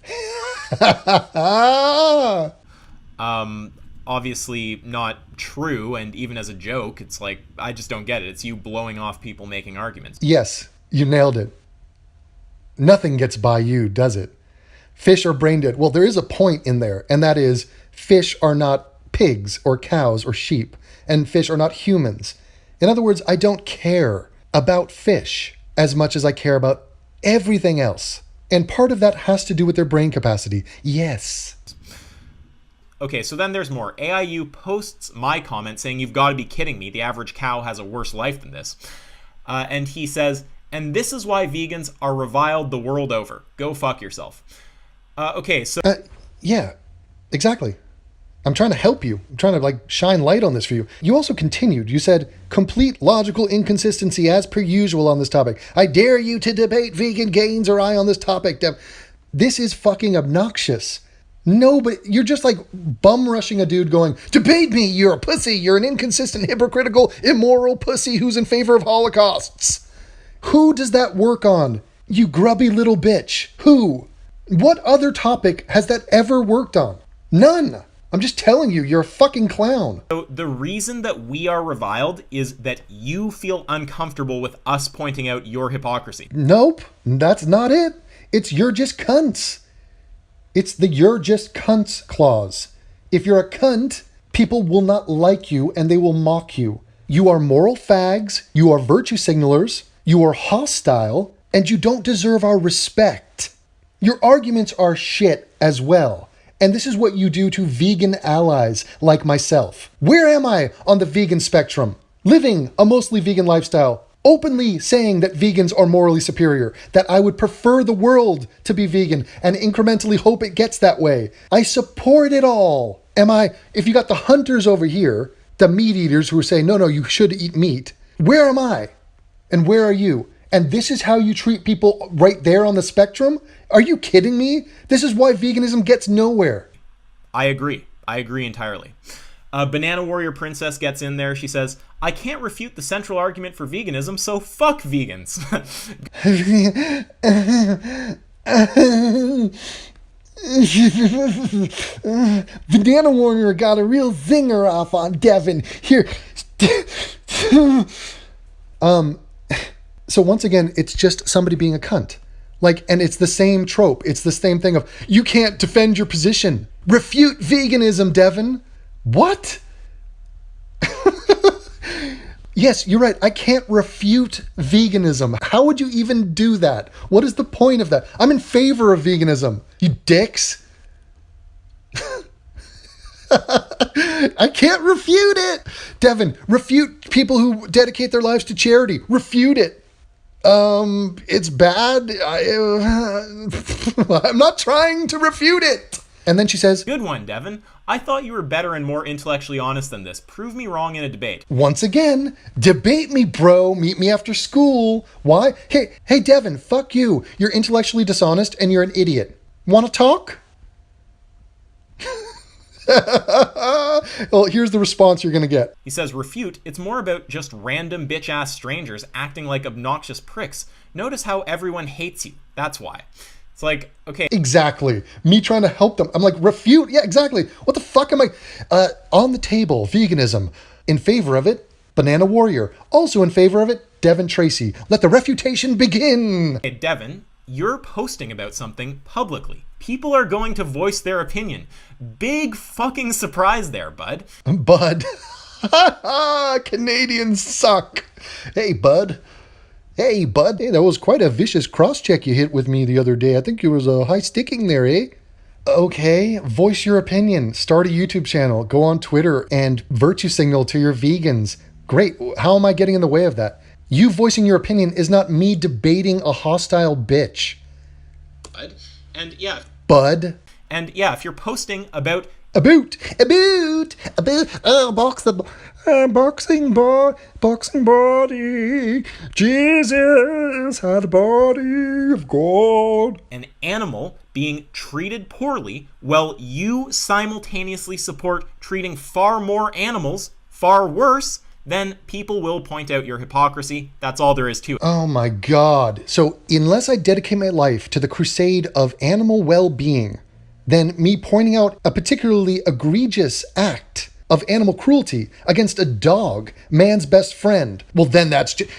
[SPEAKER 5] Obviously not true, and even as a joke, it's like, I just don't get it. It's you blowing off people making arguments.
[SPEAKER 4] Yes, you nailed it. Nothing gets by you, does it? Fish are brain dead. Well, there is a point in there, and that is fish are not pigs or cows or sheep, and fish are not humans. In other words, I don't care about fish as much as I care about everything else. And part of that has to do with their brain capacity. Yes.
[SPEAKER 5] Okay, so then there's more. AIU posts my comment saying, you've got to be kidding me. The average cow has a worse life than this. And he says, and this is why vegans are reviled the world over. Go fuck yourself. Okay, so...
[SPEAKER 4] Yeah, exactly. I'm trying to help you. I'm trying to shine light on this for you. You also continued. You said, complete logical inconsistency as per usual on this topic. I dare you to debate vegan gains or I on this topic. This is fucking obnoxious. No, but you're just like bum rushing a dude going, debate me, you're a pussy, you're an inconsistent, hypocritical, immoral pussy who's in favor of holocausts. Who does that work on? You grubby little bitch. Who? What other topic has that ever worked on? None. I'm just telling you, you're a fucking clown.
[SPEAKER 5] So the reason that we are reviled is that you feel uncomfortable with us pointing out your hypocrisy.
[SPEAKER 4] Nope, that's not it. It's you're just cunts. It's the you're just cunts clause. If you're a cunt, people will not like you and they will mock you. You are moral fags, you are virtue signalers, you are hostile, and you don't deserve our respect. Your arguments are shit as well. And this is what you do to vegan allies like myself. Where am I on the vegan spectrum? Living a mostly vegan lifestyle, openly saying that vegans are morally superior, that I would prefer the world to be vegan and incrementally hope it gets that way. I support it all. If you got the hunters over here, the meat eaters who are saying, no, you should eat meat, where am I? And where are you? And this is how you treat people right there on the spectrum? Are you kidding me? This is why veganism gets nowhere.
[SPEAKER 5] I agree entirely. Banana Warrior Princess gets in there. She says, I can't refute the central argument for veganism, so fuck vegans.
[SPEAKER 6] Banana Warrior got a real zinger off on Devin. Here.
[SPEAKER 4] So once again, it's just somebody being a cunt. And it's the same trope. It's the same thing of, you can't defend your position. Refute veganism, Devin. What? Yes, you're right. I can't refute veganism. How would you even do that? What is the point of that? I'm in favor of veganism, you dicks. I can't refute it. Devin, refute people who dedicate their lives to charity. Refute it. It's bad. I'm not trying to refute it. And then she says,
[SPEAKER 5] Good one, Devin. I thought you were better and more intellectually honest than this. Prove me wrong in a debate.
[SPEAKER 4] Once again, debate me, bro. Meet me after school. Why? Hey, Devin, fuck you. You're intellectually dishonest and you're an idiot. Want to talk? Well, here's the response you're going to get.
[SPEAKER 5] He says, refute, it's more about just random bitch-ass strangers acting like obnoxious pricks. Notice how everyone hates you. That's why. It's like, okay.
[SPEAKER 4] Exactly. Me trying to help them. I'm like, refute? Yeah, exactly. What the fuck am I? On the table, veganism. In favor of it, Banana Warrior. Also in favor of it, Devin Tracy. Let the refutation begin.
[SPEAKER 5] Hey, Devin, you're posting about something publicly. People are going to voice their opinion. Big fucking surprise there, bud.
[SPEAKER 4] Bud. Canadians suck. Hey, bud. Hey, that was quite a vicious cross-check you hit with me the other day. I think it was a high sticking there, eh? Okay, voice your opinion. Start a YouTube channel. Go on Twitter and virtue signal to your vegans. Great. How am I getting in the way of that? You voicing your opinion is not me debating a hostile bitch.
[SPEAKER 5] Bud. And yeah.
[SPEAKER 4] Bud.
[SPEAKER 5] And yeah, if you're posting about
[SPEAKER 4] boxing body. Jesus had a body of gold.
[SPEAKER 5] an animal being treated poorly, while you simultaneously support treating far more animals far worse, then people will point out your hypocrisy. That's all there is to it.
[SPEAKER 4] Oh my God. So unless I dedicate my life to the crusade of animal well-being, then me pointing out a particularly egregious act of animal cruelty against a dog, man's best friend, well then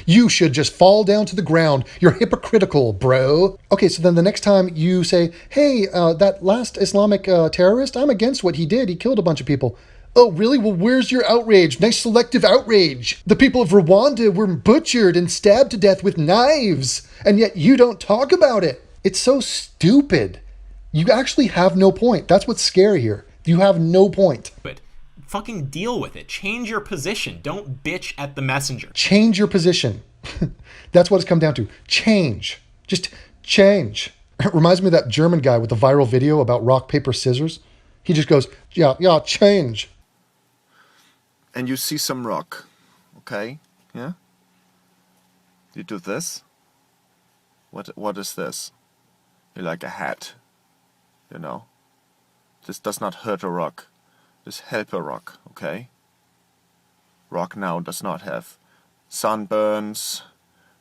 [SPEAKER 4] you should just fall down to the ground. You're hypocritical, bro. Okay, so then the next time you say, hey, that last Islamic terrorist, I'm against what he did. He killed a bunch of people. Oh, really? Well, where's your outrage? Nice selective outrage. The people of Rwanda were butchered and stabbed to death with knives, and yet you don't talk about it. It's so stupid. You actually have no point. That's what's scary here. You have no point.
[SPEAKER 5] But fucking deal with it. Change your position. Don't bitch at the messenger.
[SPEAKER 4] Change your position. That's what it's come down to. Change. Just change. It reminds me of that German guy with the viral video about rock, paper, scissors. He just goes, yeah, change.
[SPEAKER 8] And you see some rock, okay? Yeah? You do this. What is this? You like a hat, you know? This does not hurt a rock. This help a rock, okay? Rock now does not have sunburns.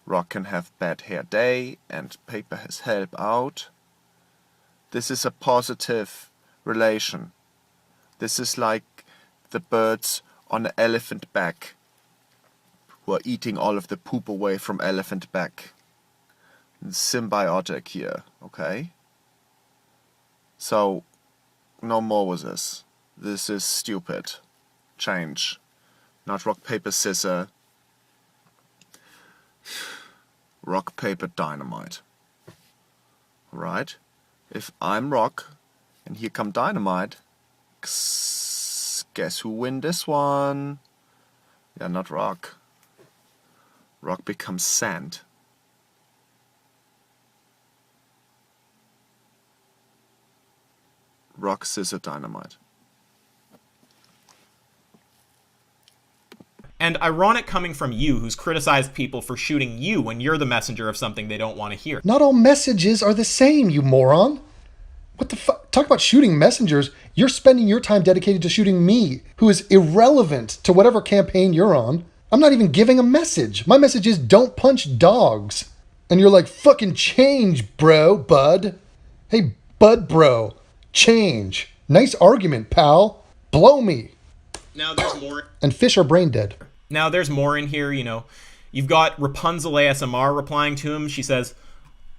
[SPEAKER 8] Rock can have bad hair day, and paper has help out. This is a positive relation. This is like the birds on the elephant back who are eating all of the poop away from elephant back. Symbiotic here, okay? So, no more with this. This is stupid. Change. Not rock, paper, scissor. Rock, paper, dynamite. Right? If I'm rock, and here come dynamite, guess who win this one? Yeah, not rock. Rock becomes sand. Rock, scissor, dynamite.
[SPEAKER 5] And ironic coming from you, who's criticized people for shooting you when you're the messenger of something they don't want to hear.
[SPEAKER 4] Not all messages are the same, you moron. What the fuck? Talk about shooting messengers. You're spending your time dedicated to shooting me, who is irrelevant to whatever campaign you're on. I'm not even giving a message. My message is don't punch dogs. And you're like, fucking change, bud. Hey, bud bro, change. Nice argument, pal. Blow me.
[SPEAKER 5] Now there's more.
[SPEAKER 4] And fish are brain dead.
[SPEAKER 5] Now there's more in here, you know. You've got Rapunzel ASMR replying to him. She says,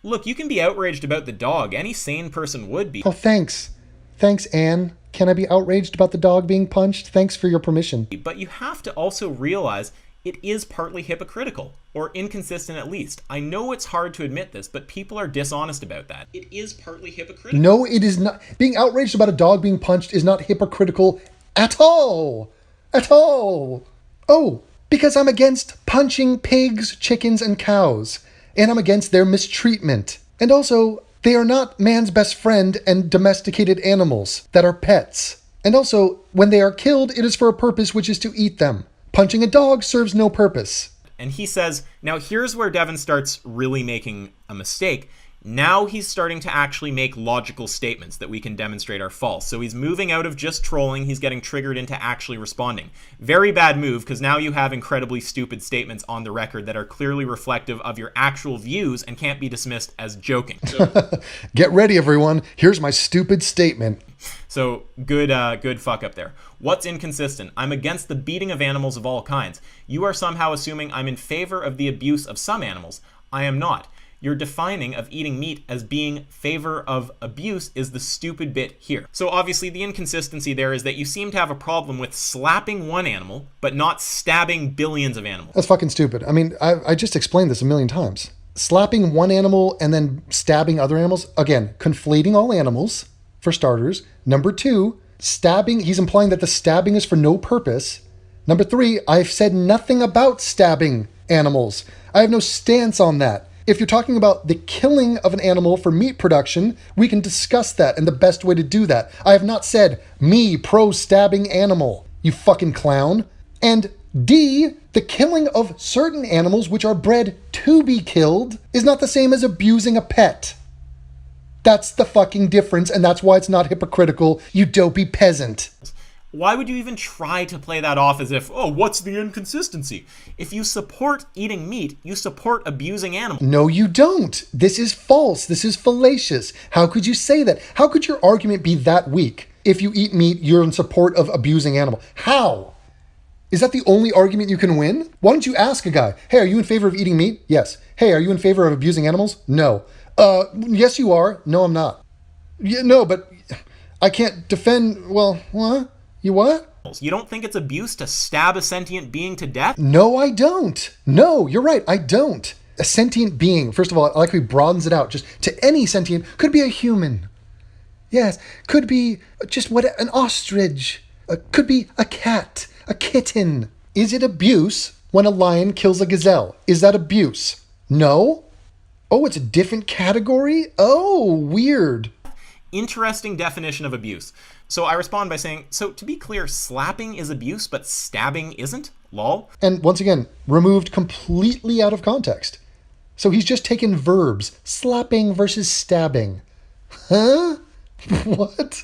[SPEAKER 5] look, you can be outraged about the dog. Any sane person would be.
[SPEAKER 4] Oh, thanks. Thanks, Anne. Can I be outraged about the dog being punched? Thanks for your permission.
[SPEAKER 5] But you have to also realize it is partly hypocritical, or inconsistent at least. I know it's hard to admit this, but people are dishonest about that. It is partly hypocritical.
[SPEAKER 4] No, it is not. Being outraged about a dog being punched is not hypocritical at all. At all. Oh, because I'm against punching pigs, chickens, and cows. And I'm against their mistreatment. And also, they are not man's best friend and domesticated animals that are pets. And also, when they are killed, it is for a purpose, which is to eat them. Punching a dog serves no purpose.
[SPEAKER 5] And he says, now here's where Devin starts really making a mistake. Now he's starting to actually make logical statements that we can demonstrate are false. So he's moving out of just trolling. He's getting triggered into actually responding. Very bad move, because now you have incredibly stupid statements on the record that are clearly reflective of your actual views and can't be dismissed as joking. So,
[SPEAKER 4] Get ready, everyone. Here's my stupid statement.
[SPEAKER 5] so good fuck up there. What's inconsistent? I'm against the beating of animals of all kinds. You are somehow assuming I'm in favor of the abuse of some animals. I am not. Your defining of eating meat as being favor of abuse is the stupid bit here. So obviously the inconsistency there is that you seem to have a problem with slapping one animal, but not stabbing billions of animals.
[SPEAKER 4] That's fucking stupid. I mean, I just explained this a million times. Slapping one animal and then stabbing other animals. Again, conflating all animals, for starters. Number two, stabbing. He's implying that the stabbing is for no purpose. Number three, I've said nothing about stabbing animals. I have no stance on that. If you're talking about the killing of an animal for meat production, we can discuss that and the best way to do that. I have not said, me pro-stabbing animal, you fucking clown. And D, the killing of certain animals which are bred to be killed is not the same as abusing a pet. That's the fucking difference, and that's why it's not hypocritical, you dopey peasant.
[SPEAKER 5] Why would you even try to play that off as if, oh, what's the inconsistency? If you support eating meat, you support abusing animals.
[SPEAKER 4] No, you don't. This is false. This is fallacious. How could you say that? How could your argument be that weak? If you eat meat, you're in support of abusing animals. How? Is that the only argument you can win? Why don't you ask a guy, hey, are you in favor of eating meat? Yes. Hey, are you in favor of abusing animals? No. Yes, you are. No, I'm not. Yeah, no, but I can't defend, well, what? You what?
[SPEAKER 5] You don't think it's abuse to stab a sentient being to death?
[SPEAKER 4] No, I don't. No, you're right. I don't. A sentient being, first of all, I like how he broadens it out just to any sentient, could be a human. Yes, could be just what, an ostrich. Could be a cat, a kitten. Is it abuse when a lion kills a gazelle? Is that abuse? No? Oh, it's a different category? Oh, weird.
[SPEAKER 5] Interesting definition of abuse. So I respond by saying, so to be clear, slapping is abuse, but stabbing isn't? Lol.
[SPEAKER 4] And once again, removed completely out of context. So he's just taken verbs, slapping versus stabbing. Huh? What?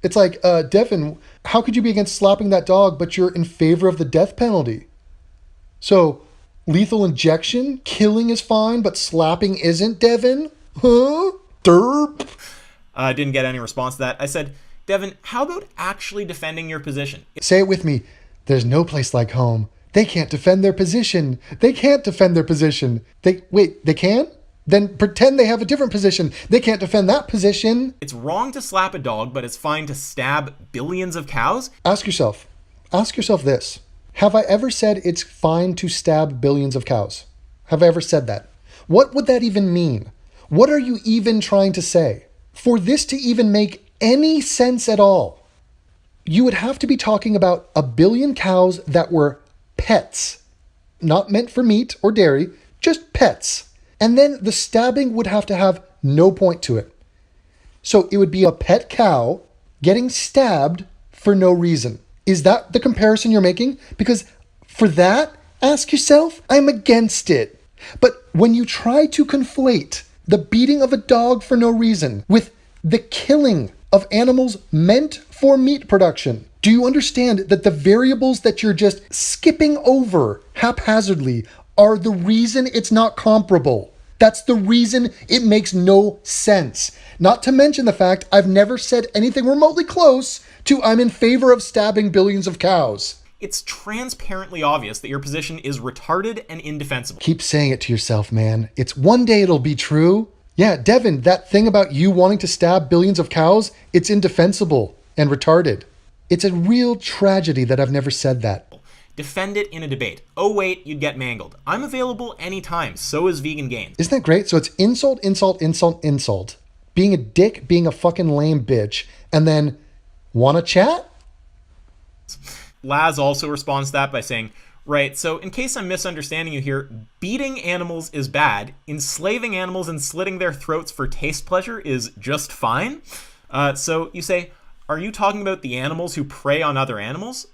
[SPEAKER 4] It's like, Devin, how could you be against slapping that dog, but you're in favor of the death penalty? So, lethal injection, killing is fine, but slapping isn't, Devin? Huh? Derp.
[SPEAKER 5] Didn't get any response to that. I said, Devin, how about actually defending your position?
[SPEAKER 4] Say it with me. There's no place like home. They can't defend their position. They can't defend their position. They can? Then pretend they have a different position. They can't defend that position.
[SPEAKER 5] It's wrong to slap a dog, but it's fine to stab billions of cows?
[SPEAKER 4] Ask yourself this. Have I ever said it's fine to stab billions of cows? Have I ever said that? What would that even mean? What are you even trying to say? For this to even make any sense at all, you would have to be talking about a billion cows that were pets, not meant for meat or dairy, just pets. And then the stabbing would have to have no point to it. So it would be a pet cow getting stabbed for no reason. Is that the comparison you're making? Because for that, ask yourself, I'm against it. But when you try to conflate the beating of a dog for no reason with the killing of animals meant for meat production, do you understand that the variables that you're just skipping over haphazardly are the reason it's not comparable? That's the reason it makes no sense. Not to mention the fact I've never said anything remotely close to I'm in favor of stabbing billions of cows.
[SPEAKER 5] It's transparently obvious that your position is retarded and indefensible.
[SPEAKER 4] Keep saying it to yourself, man. It's one day it'll be true. Yeah, Devin, that thing about you wanting to stab billions of cows, it's indefensible and retarded. It's a real tragedy that I've never said that.
[SPEAKER 5] Defend it in a debate. Oh wait, you'd get mangled. I'm available anytime, so is Vegan Gains.
[SPEAKER 4] Isn't that great? So it's insult, insult, insult, insult. Being a dick, being a fucking lame bitch, and then wanna chat?
[SPEAKER 5] Laz also responds to that by saying, right, so in case I'm misunderstanding you here, beating animals is bad, enslaving animals and slitting their throats for taste pleasure is just fine. So you say, are you talking about the animals who prey on other animals?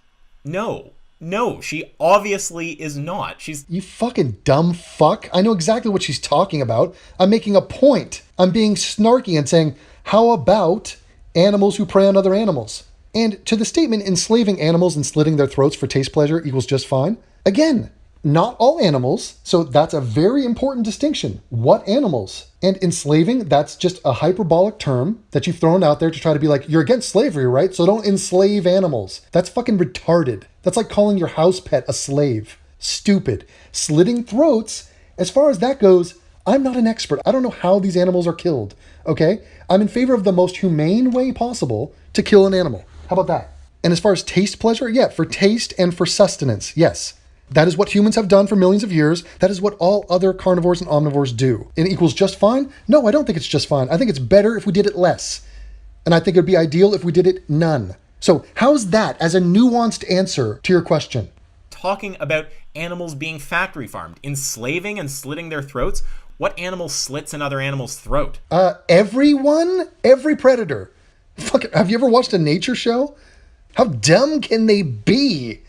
[SPEAKER 5] No, she obviously is not. She's...
[SPEAKER 4] You fucking dumb fuck. I know exactly what she's talking about. I'm making a point. I'm being snarky and saying, how about animals who prey on other animals? And to the statement, enslaving animals and slitting their throats for taste pleasure equals just fine. Again, not all animals, so that's a very important distinction. What animals? And enslaving, that's just a hyperbolic term that you've thrown out there to try to be like, you're against slavery, right? So don't enslave animals. That's fucking retarded. That's like calling your house pet a slave. Stupid. Slitting throats, as far as that goes, I'm not an expert. I don't know how these animals are killed, okay? I'm in favor of the most humane way possible to kill an animal. How about that? And as far as taste pleasure, yeah, for taste and for sustenance, yes. That is what humans have done for millions of years. That is what all other carnivores and omnivores do. It equals just fine? No, I don't think it's just fine. I think it's better if we did it less. And I think it would be ideal if we did it none. So how's that as a nuanced answer to your question?
[SPEAKER 5] Talking about animals being factory farmed, enslaving and slitting their throats. What animal slits another animal's throat?
[SPEAKER 4] Everyone? Every predator. Fuck, have you ever watched a nature show? How dumb can they be?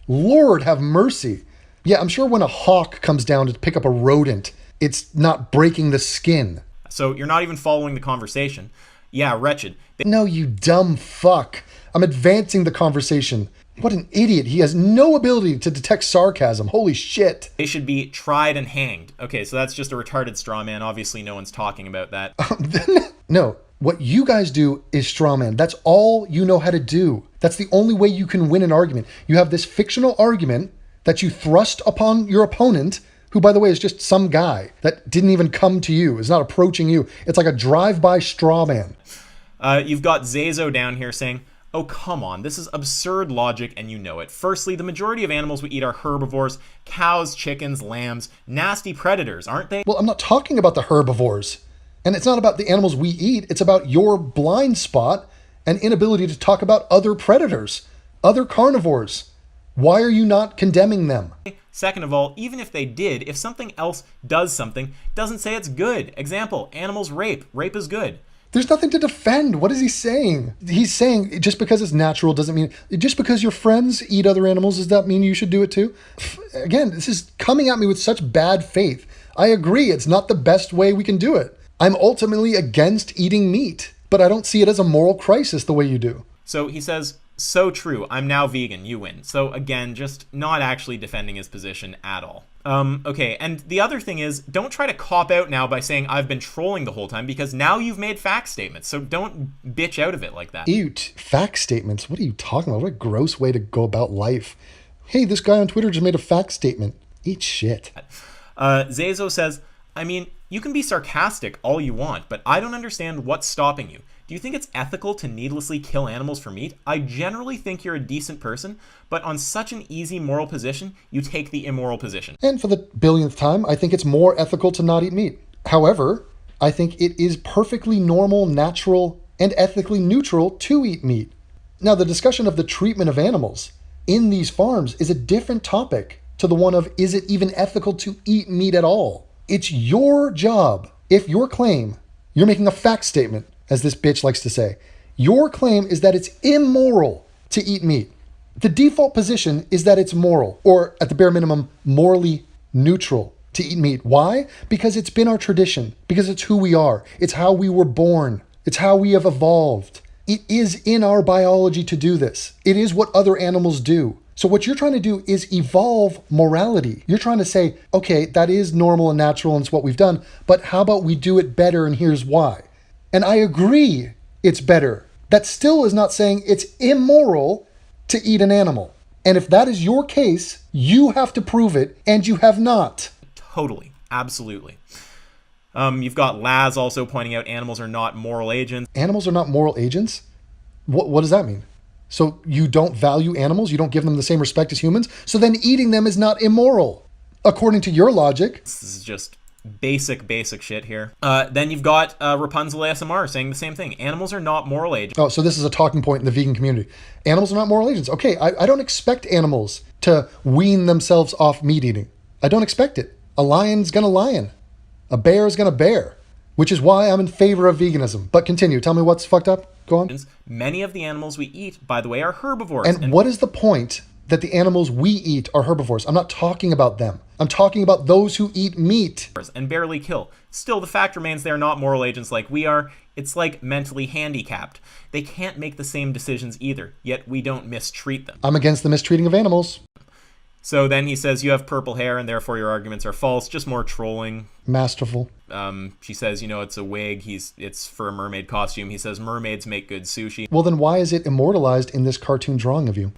[SPEAKER 4] Lord have mercy. Yeah, I'm sure when a hawk comes down to pick up a rodent, it's not breaking the skin.
[SPEAKER 5] So you're not even following the conversation. Yeah, wretched.
[SPEAKER 4] No, you dumb fuck. I'm advancing the conversation. What an idiot. He has no ability to detect sarcasm. Holy shit.
[SPEAKER 5] They should be tried and hanged. Okay, so that's just a retarded straw man. Obviously, no one's talking about that.
[SPEAKER 4] No, what you guys do is straw man. That's all you know how to do. That's the only way you can win an argument. You have this fictional argument that you thrust upon your opponent, who, by the way, is just some guy that didn't even come to you, is not approaching you. It's like a drive-by straw man.
[SPEAKER 5] You've got Zazo down here saying, oh, come on, this is absurd logic and you know it. Firstly, the majority of animals we eat are herbivores, cows, chickens, lambs, nasty predators, aren't they?
[SPEAKER 4] Well, I'm not talking about the herbivores. And it's not about the animals we eat. It's about your blind spot and inability to talk about other predators, other carnivores. Why are you not condemning them?
[SPEAKER 5] Second of all, even if they did, if something else does something, doesn't say it's good. Example, animals rape. Rape is good.
[SPEAKER 4] There's nothing to defend. What is he saying? He's saying just because it's natural doesn't mean... Just because your friends eat other animals, does that mean you should do it too? Again, this is coming at me with such bad faith. I agree, it's not the best way we can do it. I'm ultimately against eating meat. but I don't see it as a moral crisis the way you do.
[SPEAKER 5] So he says, so true, I'm now vegan, you win. So again, just not actually defending his position at all. Okay, and the other thing is, don't try to cop out now by saying I've been trolling the whole time, because now you've made fact statements, so don't bitch out of it like that.
[SPEAKER 4] Ew, fact statements? What are you talking about? What a gross way to go about life. Hey, this guy on Twitter just made a fact statement. Eat shit.
[SPEAKER 5] Zazo says, I mean, you can be sarcastic all you want, but I don't understand what's stopping you. Do you think it's ethical to needlessly kill animals for meat? I generally think you're a decent person, but on such an easy moral position, you take the immoral position.
[SPEAKER 4] And for the billionth time, I think it's more ethical to not eat meat. However, I think it is perfectly normal, natural, and ethically neutral to eat meat. Now, the discussion of the treatment of animals in these farms is a different topic to the one of, is it even ethical to eat meat at all? It's your job. If your claim, you're making a fact statement, as this bitch likes to say, your claim is that it's immoral to eat meat. The default position is that it's moral, or at the bare minimum, morally neutral to eat meat. Why? Because it's been our tradition, because it's who we are. It's how we were born. It's how we have evolved. It is in our biology to do this. It is what other animals do. So what you're trying to do is evolve morality. You're trying to say, okay, that is normal and natural and it's what we've done, but how about we do it better and here's why. And I agree it's better. That still is not saying it's immoral to eat an animal. And if that is your case, you have to prove it, and you have not.
[SPEAKER 5] Totally. Absolutely. You've got Laz also pointing out animals are not moral agents.
[SPEAKER 4] Animals are not moral agents? What does that mean? So you don't value animals? You don't give them the same respect as humans? So then eating them is not immoral, according to your logic.
[SPEAKER 5] This is just basic shit here. Then you've got Rapunzel ASMR saying the same thing. Animals are not moral agents.
[SPEAKER 4] Oh, so this is a talking point in the vegan community. Animals are not moral agents. Okay, I don't expect animals to wean themselves off meat eating. I don't expect it. A lion's gonna lion. A bear is gonna bear. Which is why I'm in favor of veganism. But continue. Tell me what's fucked up. Go on.
[SPEAKER 5] Many of the animals we eat, by the way, are herbivores.
[SPEAKER 4] And what is the point that the animals we eat are herbivores? I'm not talking about them. I'm talking about those who eat meat.
[SPEAKER 5] And barely kill. Still, the fact remains they are not moral agents like we are. It's like mentally handicapped. They can't make the same decisions either, yet we don't mistreat them.
[SPEAKER 4] I'm against the mistreating of animals.
[SPEAKER 5] So then he says, you have purple hair and therefore your arguments are false. Just more trolling.
[SPEAKER 4] Masterful.
[SPEAKER 5] She says, it's a wig. It's for a mermaid costume. He says mermaids make good sushi.
[SPEAKER 4] Well, then why is it immortalized in this cartoon drawing of you?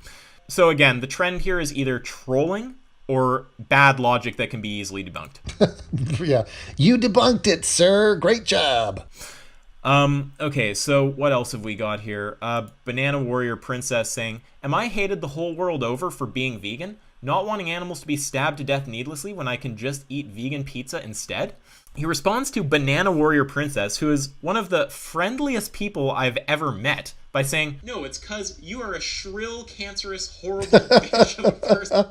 [SPEAKER 5] So again, the trend here is either trolling or bad logic that can be easily debunked.
[SPEAKER 4] Yeah. You debunked it, sir. Great job.
[SPEAKER 5] Okay, so what else have we got here? Banana Warrior Princess saying, am I hated the whole world over for being vegan? Not wanting animals to be stabbed to death needlessly when I can just eat vegan pizza instead? He responds to Banana Warrior Princess, who is one of the friendliest people I've ever met, by saying, no, it's cause you are a shrill, cancerous, horrible bitch of a person.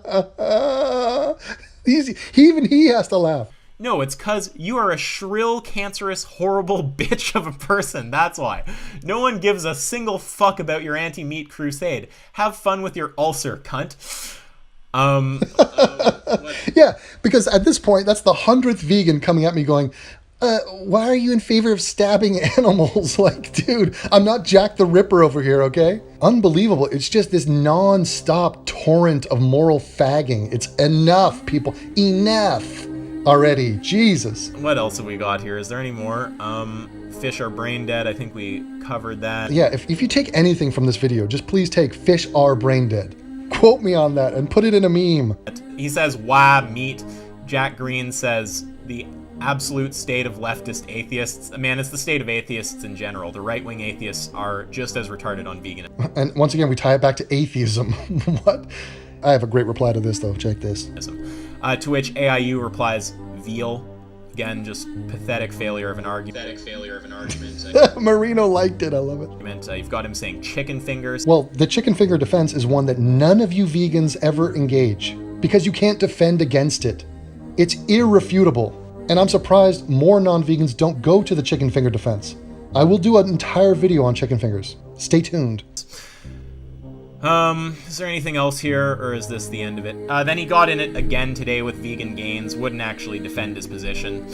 [SPEAKER 4] Even he has to laugh.
[SPEAKER 5] No, it's cause you are a shrill, cancerous, horrible bitch of a person. That's why. No one gives a single fuck about your anti-meat crusade. Have fun with your ulcer, cunt.
[SPEAKER 4] Yeah, because at this point, that's the 100th vegan coming at me going, why are you in favor of stabbing animals? Like, dude, I'm not Jack the Ripper over here, okay? Unbelievable. It's just this non-stop torrent of moral fagging. It's enough, people. Enough already. Jesus.
[SPEAKER 5] What else have we got here? Is there any more? Fish are brain dead. I think we covered that.
[SPEAKER 4] Yeah, if you take anything from this video, just please take fish are brain dead. Quote me on that and put it in a meme.
[SPEAKER 5] He says, wah, meat. Jack Green says, the absolute state of leftist atheists. Man, it's the state of atheists in general. The right-wing atheists are just as retarded on veganism.
[SPEAKER 4] And once again, we tie it back to atheism. What? I have a great reply to this, though. Check this.
[SPEAKER 5] To which AIU replies, veal. Again, just pathetic failure of an argument.
[SPEAKER 4] Marino liked it. I love it.
[SPEAKER 5] You've got him saying chicken fingers.
[SPEAKER 4] Well, the chicken finger defense is one that none of you vegans ever engage because you can't defend against it. It's irrefutable. And I'm surprised more non-vegans don't go to the chicken finger defense. I will do an entire video on chicken fingers. Stay tuned.
[SPEAKER 5] Is there anything else here, or is this the end of it? Then he got in it again today with vegan gains, wouldn't actually defend his position.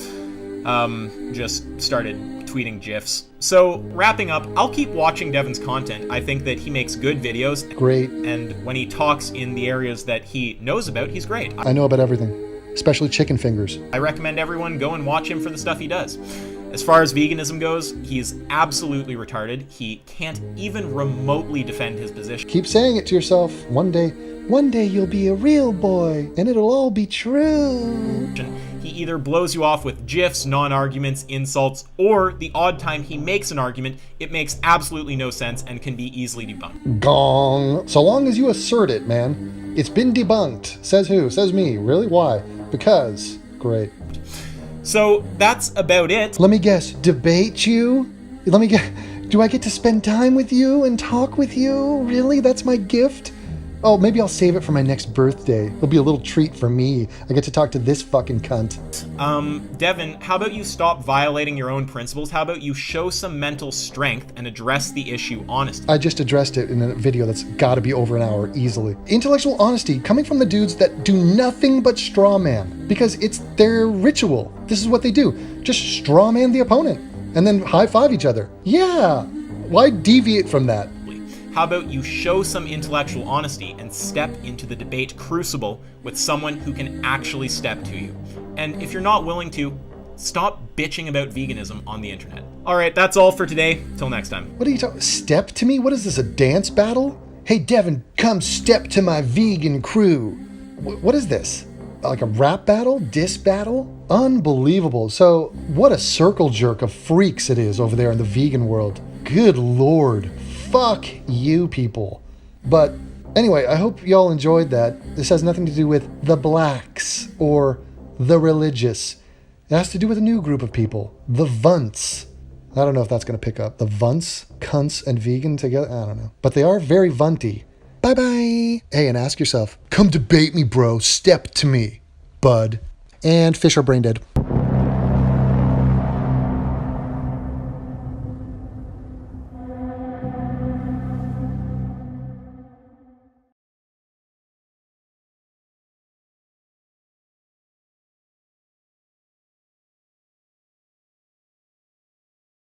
[SPEAKER 5] Just started tweeting retweeting GIFs. So, wrapping up, I'll keep watching Devin's content. I think that he makes good videos.
[SPEAKER 4] Great.
[SPEAKER 5] And when he talks in the areas that he knows about, he's great.
[SPEAKER 4] I know about everything, especially chicken fingers.
[SPEAKER 5] I recommend everyone go and watch him for the stuff he does. As far as veganism goes, he's absolutely retarded. He can't even remotely defend his position.
[SPEAKER 4] Keep saying it to yourself. One day you'll be a real boy, and it'll all be true.
[SPEAKER 5] He either blows you off with GIFs, non-arguments, insults, or the odd time he makes an argument, it makes absolutely no sense and can be easily debunked.
[SPEAKER 4] Gong. So long as you assert it, man. It's been debunked. Says who? Says me. Really? Why? Because. Great.
[SPEAKER 5] So that's about it.
[SPEAKER 4] Let me guess. Debate you? Let me guess. Do I get to spend time with you and talk with you? Really? That's my gift? Oh, maybe I'll save it for my next birthday. It'll be a little treat for me. I get to talk to this fucking cunt.
[SPEAKER 5] Devin, how about you stop violating your own principles? How about you show some mental strength and address the issue honestly?
[SPEAKER 4] I just addressed it in a video that's gotta be over an hour easily. Intellectual honesty coming from the dudes that do nothing but straw man, because it's their ritual. This is what they do. Just straw man the opponent and then high five each other. Yeah. Why deviate from that?
[SPEAKER 5] How about you show some intellectual honesty and step into the debate crucible with someone who can actually step to you? And if you're not willing to, stop bitching about veganism on the internet. Alright, that's all for today. Till next time.
[SPEAKER 4] What are you talking? Step to me? What is this, a dance battle? Hey Devin, come step to my vegan crew. What is this? Like a rap battle? Diss battle? Unbelievable. So, what a circle jerk of freaks it is over there in the vegan world. Good lord. Fuck you people. But anyway, I hope y'all enjoyed that. This has nothing to do with the blacks or the religious. It has to do with a new group of people, the Vunts. I don't know if that's going to pick up. The Vunts, cunts, and vegan together? I don't know. But they are very Vunty. Bye-bye. Hey, and ask yourself, come debate me, bro. Step to me, bud. And fish are brain dead.